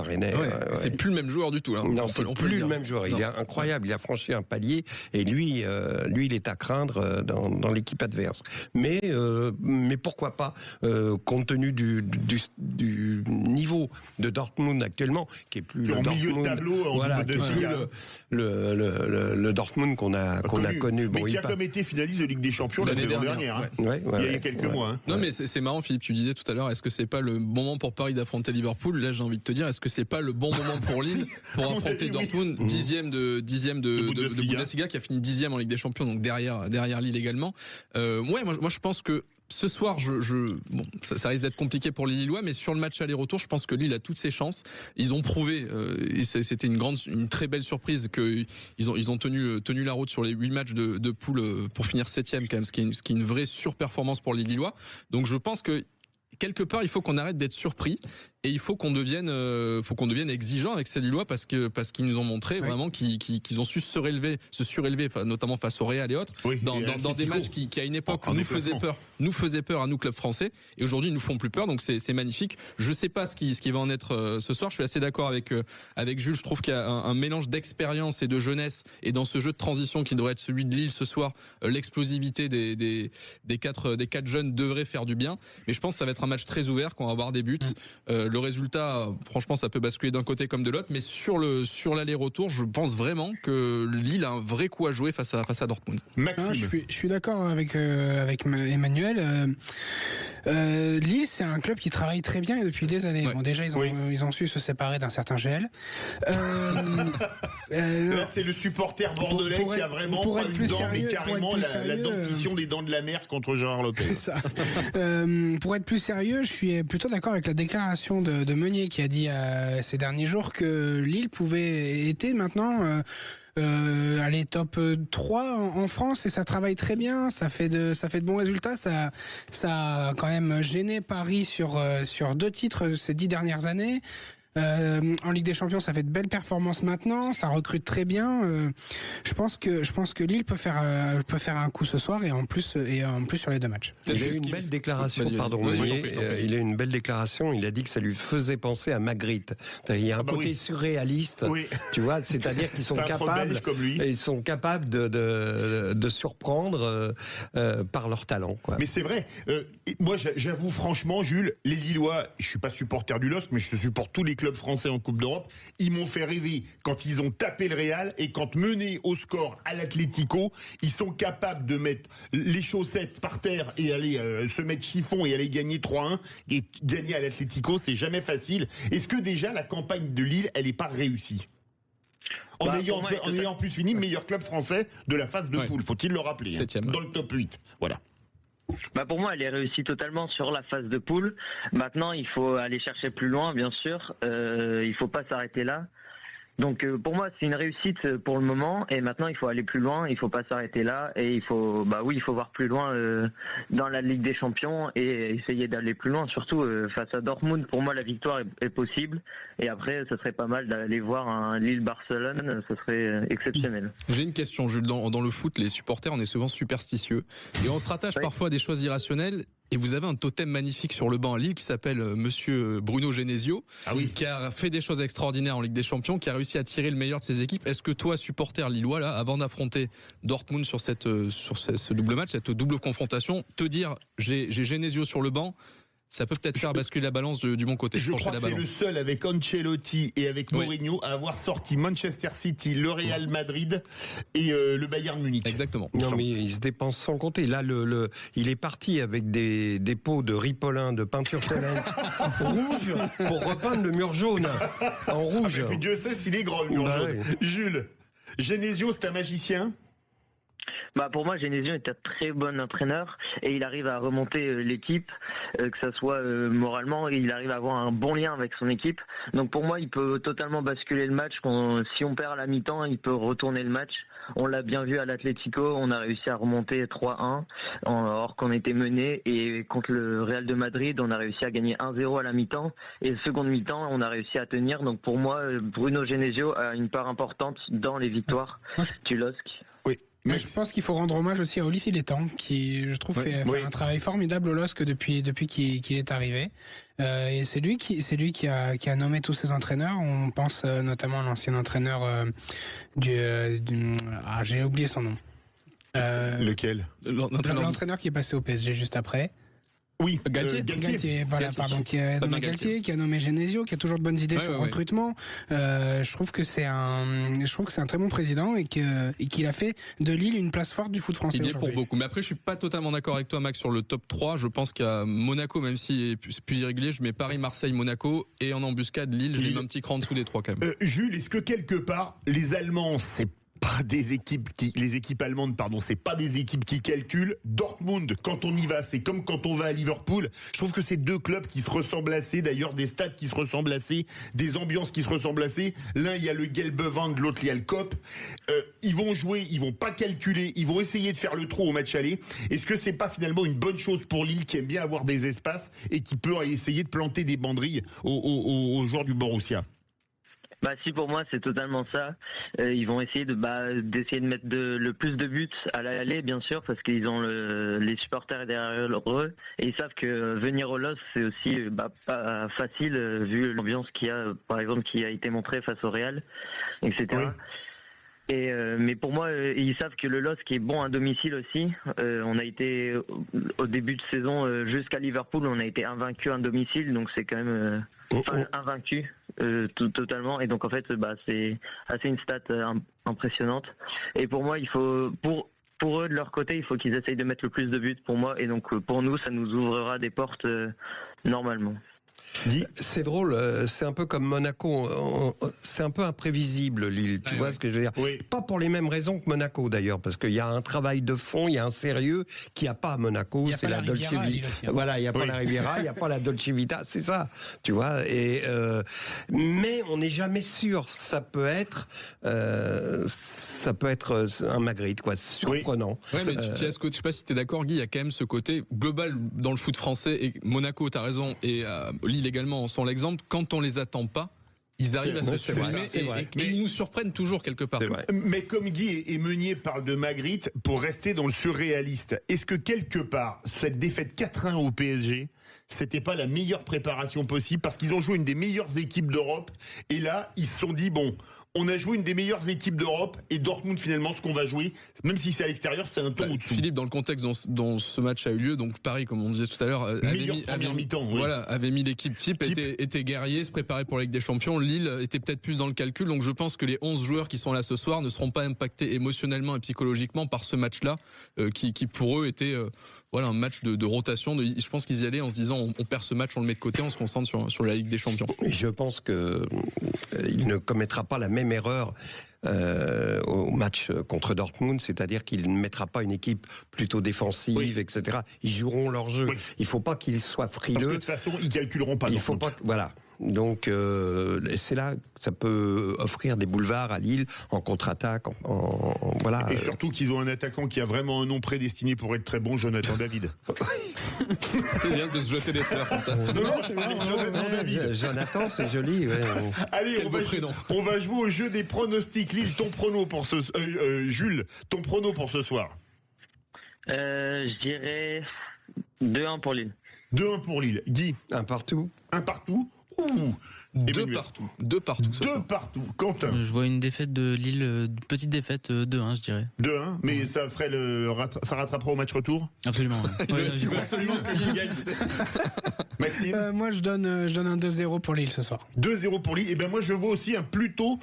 Rennais. Ouais. C'est plus le même joueur du tout. Hein. Non, c'est plus le même joueur. Il est incroyable. Il a franchi un palier. Et lui, il est à craindre dans l'équipe adverse. Mais pourquoi pas, compte tenu du niveau de Dortmund actuellement, qui est plus le milieu de tableau en Bundesliga, le Dortmund qu'on a connu. Mais qui a comme été finaliste de Ligue des Champions la saison dernière. Il y a quelques mois. Hein. Non, mais c'est marrant, Philippe, tu disais tout à l'heure, est-ce que c'est pas le bon moment pour Paris d'affronter Liverpool? Là, j'ai envie de te dire, est-ce que c'est pas le bon moment pour Lille pour affronter Dortmund, dixième de Bundesliga, qui a fini 10e en Ligue des Champions, donc derrière Lille également. Moi je pense que ce soir, ça risque d'être compliqué pour les Lillois, mais sur le match aller-retour, je pense que Lille a toutes ses chances. Ils ont prouvé, et c'était une très belle surprise, qu'ils ont tenu la route sur les 8 matchs de poule pour finir 7e quand même, ce qui est une vraie surperformance pour les Lillois. Donc je pense que quelque part, il faut qu'on arrête d'être surpris et il faut qu'on devienne exigeant avec ces Lillois parce qu'ils nous ont montré vraiment qu'ils ont su se surélever, notamment face au Real et autres, dans des matchs qui à une époque nous faisaient peur à nous clubs français, et aujourd'hui ils nous font plus peur. Donc c'est magnifique. Je sais pas ce qui va en être ce soir. Je suis assez d'accord avec Jules. Je trouve qu'il y a un mélange d'expérience et de jeunesse, et dans ce jeu de transition qui devrait être celui de Lille ce soir, l'explosivité des quatre jeunes devrait faire du bien. Mais je pense que ça va être un match très ouvert, qu'on va avoir des buts. Le résultat, franchement, ça peut basculer d'un côté comme de l'autre, mais sur l'aller-retour, je pense vraiment que Lille a un vrai coup à jouer face à Dortmund. Maxime. Je suis d'accord avec Emmanuel. Lille, c'est un club qui travaille très bien depuis des années. Bon, déjà, ils ont su se séparer d'un certain GL. Là, c'est le supporter bordelais qui a vraiment pas une dent, mais carrément la dentition des dents de la mer contre Gérard Lopez. C'est ça. Pour être plus sérieux, je suis plutôt d'accord avec la déclaration de Meunier qui a dit ces derniers jours que Lille était maintenant aller top 3 en France, et ça travaille très bien, ça fait de bons résultats, ça a quand même gêné Paris sur 2 titres ces 10 dernières années. En Ligue des Champions, ça fait de belles performances maintenant, ça recrute très bien. Je pense que Lille peut faire un coup ce soir, et en plus sur les 2 matchs. Il a eu une belle déclaration, il a eu une belle déclaration, il a dit que ça lui faisait penser à Magritte. Il y a un côté surréaliste, tu vois, c'est-à-dire qu'ils sont capables de surprendre par leur talent, quoi. Mais c'est vrai, moi j'avoue franchement, Jules, les Lillois, je suis pas supporter du LOSC, mais je supporte tous les clubs français en Coupe d'Europe, ils m'ont fait rêver quand ils ont tapé le Real, et quand menés au score à l'Atlético, ils sont capables de mettre les chaussettes par terre et aller se mettre chiffon et aller gagner 3-1, et gagner à l'Atlético, c'est jamais facile. Est-ce que déjà la campagne de Lille, elle n'est pas réussie en ayant plus fini meilleur club français de la phase de poule, faut-il le rappeler, dans le top 8, voilà. Pour moi, elle est réussie totalement sur la phase de poule. Maintenant, il faut aller chercher plus loin, bien sûr. Il faut pas s'arrêter là. Donc, pour moi, c'est une réussite pour le moment. Et maintenant, il faut aller plus loin. Il faut pas s'arrêter là. Et il faut voir plus loin dans la Ligue des Champions et essayer d'aller plus loin. Surtout face à Dortmund, pour moi, la victoire est possible. Et après, ce serait pas mal d'aller voir un Lille-Barcelone. Ce serait exceptionnel. J'ai une question, Jules. Dans le foot, les supporters, on est souvent superstitieux. Et on se rattache parfois à des choses irrationnelles. Et vous avez un totem magnifique sur le banc à Lille qui s'appelle Monsieur Bruno Genesio, qui a fait des choses extraordinaires en Ligue des Champions, qui a réussi à tirer le meilleur de ses équipes. Est-ce que toi, supporter lillois, là, avant d'affronter Dortmund sur ce double match, cette double confrontation, te dire j'ai Genesio sur le banc, ça peut peut-être faire basculer la balance du bon côté. Je crois que c'est le seul avec Ancelotti et avec Mourinho à avoir sorti Manchester City, le Real Madrid et le Bayern Munich. Exactement. Non, mais il se dépense sans compter. Là, il est parti avec des pots de Ripolin, de peinture Challenge rouge pour repeindre le mur jaune en rouge. Et puis Dieu sait s'il est grand le mur jaune. Ouais. Jules, Genesio, c'est un magicien? Pour moi, Genesio est un très bon entraîneur et il arrive à remonter l'équipe, que ça soit moralement, il arrive à avoir un bon lien avec son équipe. Donc pour moi, il peut totalement basculer le match. Si on perd à la mi-temps, il peut retourner le match. On l'a bien vu à l'Atlético, on a réussi à remonter 3-1 alors qu'on était mené, et contre le Real de Madrid, on a réussi à gagner 1-0 à la mi-temps, et seconde mi-temps, on a réussi à tenir. Donc pour moi, Bruno Genesio a une part importante dans les victoires du LOSC. Oui. Mais je pense qu'il faut rendre hommage aussi à Oli Létang, qui, je trouve, fait un travail formidable au LOSC depuis qu'il est arrivé. Et c'est lui qui a nommé tous ces entraîneurs. On pense notamment à l'ancien entraîneur j'ai oublié son nom. Lequel? L'entraîneur qui est passé au PSG juste après. Oui, Galtier, voilà, pardon, qui a nommé Galtier, qui a nommé Genesio, qui a toujours de bonnes idées sur le recrutement. Je trouve que c'est un très bon président et qu'il a fait de Lille une place forte du foot français. Il y est pour beaucoup. Mais après, je suis pas totalement d'accord avec toi, Max, sur le top 3. Je pense qu'il y a Monaco, même s'il est plus irrégulier, je mets Paris, Marseille, Monaco, et en embuscade Lille, je les mets un petit cran en dessous des 3 quand même. Jules, est-ce que quelque part, les Allemands, c'est pas des équipes les équipes allemandes, c'est pas des équipes qui calculent. Dortmund, quand on y va, c'est comme quand on va à Liverpool. Je trouve que c'est deux clubs qui se ressemblent assez, d'ailleurs des stades qui se ressemblent assez, des ambiances qui se ressemblent assez. L'un, il y a le Gelbewand, l'autre, il y a le Kop. Ils vont jouer, ils vont pas calculer, ils vont essayer de faire le trou au match aller. Est-ce que c'est pas finalement une bonne chose pour Lille, qui aime bien avoir des espaces et qui peut essayer de planter des banderilles aux joueurs du Borussia? Si, pour moi c'est totalement ça. Ils vont essayer d'essayer de mettre le plus de buts à l'aller, bien sûr, parce qu'ils ont les supporters derrière eux, et ils savent que venir au LOSC c'est aussi pas facile vu l'ambiance qu'il y a, par exemple, qui a été montrée face au Real, etc. Oui. Mais pour moi, ils savent que le LOSC est bon à domicile aussi. On a été au début de saison jusqu'à Liverpool, on a été invaincu à domicile, donc c'est quand même invaincu totalement. Et donc en fait, c'est assez une stat impressionnante. Et pour moi, il faut pour eux de leur côté, il faut qu'ils essayent de mettre le plus de buts pour moi. Et donc pour nous, ça nous ouvrira des portes normalement. C'est drôle, c'est un peu comme Monaco, c'est un peu imprévisible Lille, tu vois ce que je veux dire. Pas pour les mêmes raisons que Monaco d'ailleurs, parce qu'il y a un travail de fond, il y a un sérieux qu'il n'y a pas à Monaco, c'est la Dolce Vita. Voilà, il n'y a pas la Riviera, il n'y a pas la Dolce Vita, c'est ça, tu vois. Mais on n'est jamais sûr, ça peut être un Magritte, quoi, surprenant. Mais je sais pas si tu es d'accord, Guy, il y a quand même ce côté global dans le foot français, et Monaco, tu as raison, et Lille également en sont l'exemple. Quand on les attend pas, ils arrivent à se sublimer et ils nous surprennent toujours quelque part. Mais comme Guy et Meunier parlent de Magritte, pour rester dans le surréaliste, est-ce que quelque part, cette défaite 4-1 au PSG, c'était pas la meilleure préparation possible, parce qu'ils ont joué une des meilleures équipes d'Europe, et là, ils se sont dit, bon, on a joué une des meilleures équipes d'Europe, et Dortmund, finalement, ce qu'on va jouer, même si c'est à l'extérieur, c'est un ton au-dessous. Philippe, dans le contexte dont ce match a eu lieu, donc Paris, comme on disait tout à l'heure, avait mis l'équipe type, était guerrier, se préparait pour la Ligue des Champions. Lille était peut-être plus dans le calcul, donc je pense que les 11 joueurs qui sont là ce soir ne seront pas impactés émotionnellement et psychologiquement par ce match-là, qui pour eux était un match de rotation. Je pense qu'ils y allaient en se disant, on perd ce match, on le met de côté, on se concentre sur la Ligue des Champions. Et je pense qu'il ne commettra pas la même erreur au match contre Dortmund, c'est-à-dire qu'il ne mettra pas une équipe plutôt défensive, etc. Ils joueront leur jeu. Il ne faut pas qu'ils soient frileux. Parce que de toute façon, ils ne calculeront pas. Il faut pas. Voilà. Donc c'est là que ça peut offrir des boulevards à Lille en contre-attaque. Voilà. Et surtout qu'ils ont un attaquant qui a vraiment un nom prédestiné pour être très bon, Jonathan David. C'est bien de se jeter des fleurs comme ça. Jonathan David. Jonathan, c'est joli. Allez, on va jouer au jeu des pronostics. Lille, ton prono pour Jules, ton prono pour ce soir. Je dirais 2-1 pour Lille. 2-1 pour Lille. Guy, un partout. Un partout. Deux partout. Deux partout. Quentin. Je vois une défaite de Lille, petite défaite 2-1, je dirais. 2-1, mais ça ferait ça rattrapera au match retour. Absolument. Il veut absolument que Lille gagne. Maxime Moi, je donne un 2-0 pour Lille ce soir. 2-0 pour Lille. Et ben moi, je vois aussi un plutôt.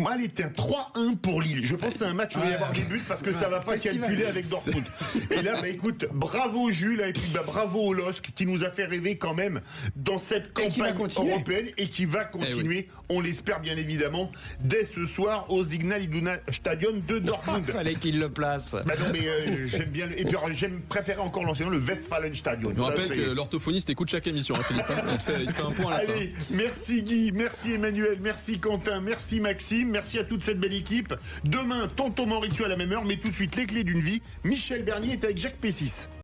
Allez, tiens, 3-1 pour Lille. Je pense que c'est un match où il va y avoir des buts parce que ça va pas calculer avec Dortmund. Et là, bah écoute, bravo Jules et puis bah, bravo au LOSC qui nous a fait rêver quand même dans cette campagne européenne et qui va continuer, on l'espère bien évidemment, dès ce soir au Signal Iduna Stadion de Dortmund. Fallait qu'il le place. Bah non, mais j'aime bien. Et puis j'aime préférer encore l'ancien, le Westfalen Stadion. Je rappelle que l'orthophoniste écoute chaque émission, hein, Philippe. Il fait un point à la fin. Allez, merci Guy, merci Emmanuel, merci Quentin, merci Maxime, merci à toute cette belle équipe. Demain, Tonton Mauricio à la même heure, mais tout de suite les clés d'une vie. Michel Bernier est avec Jacques Pessis.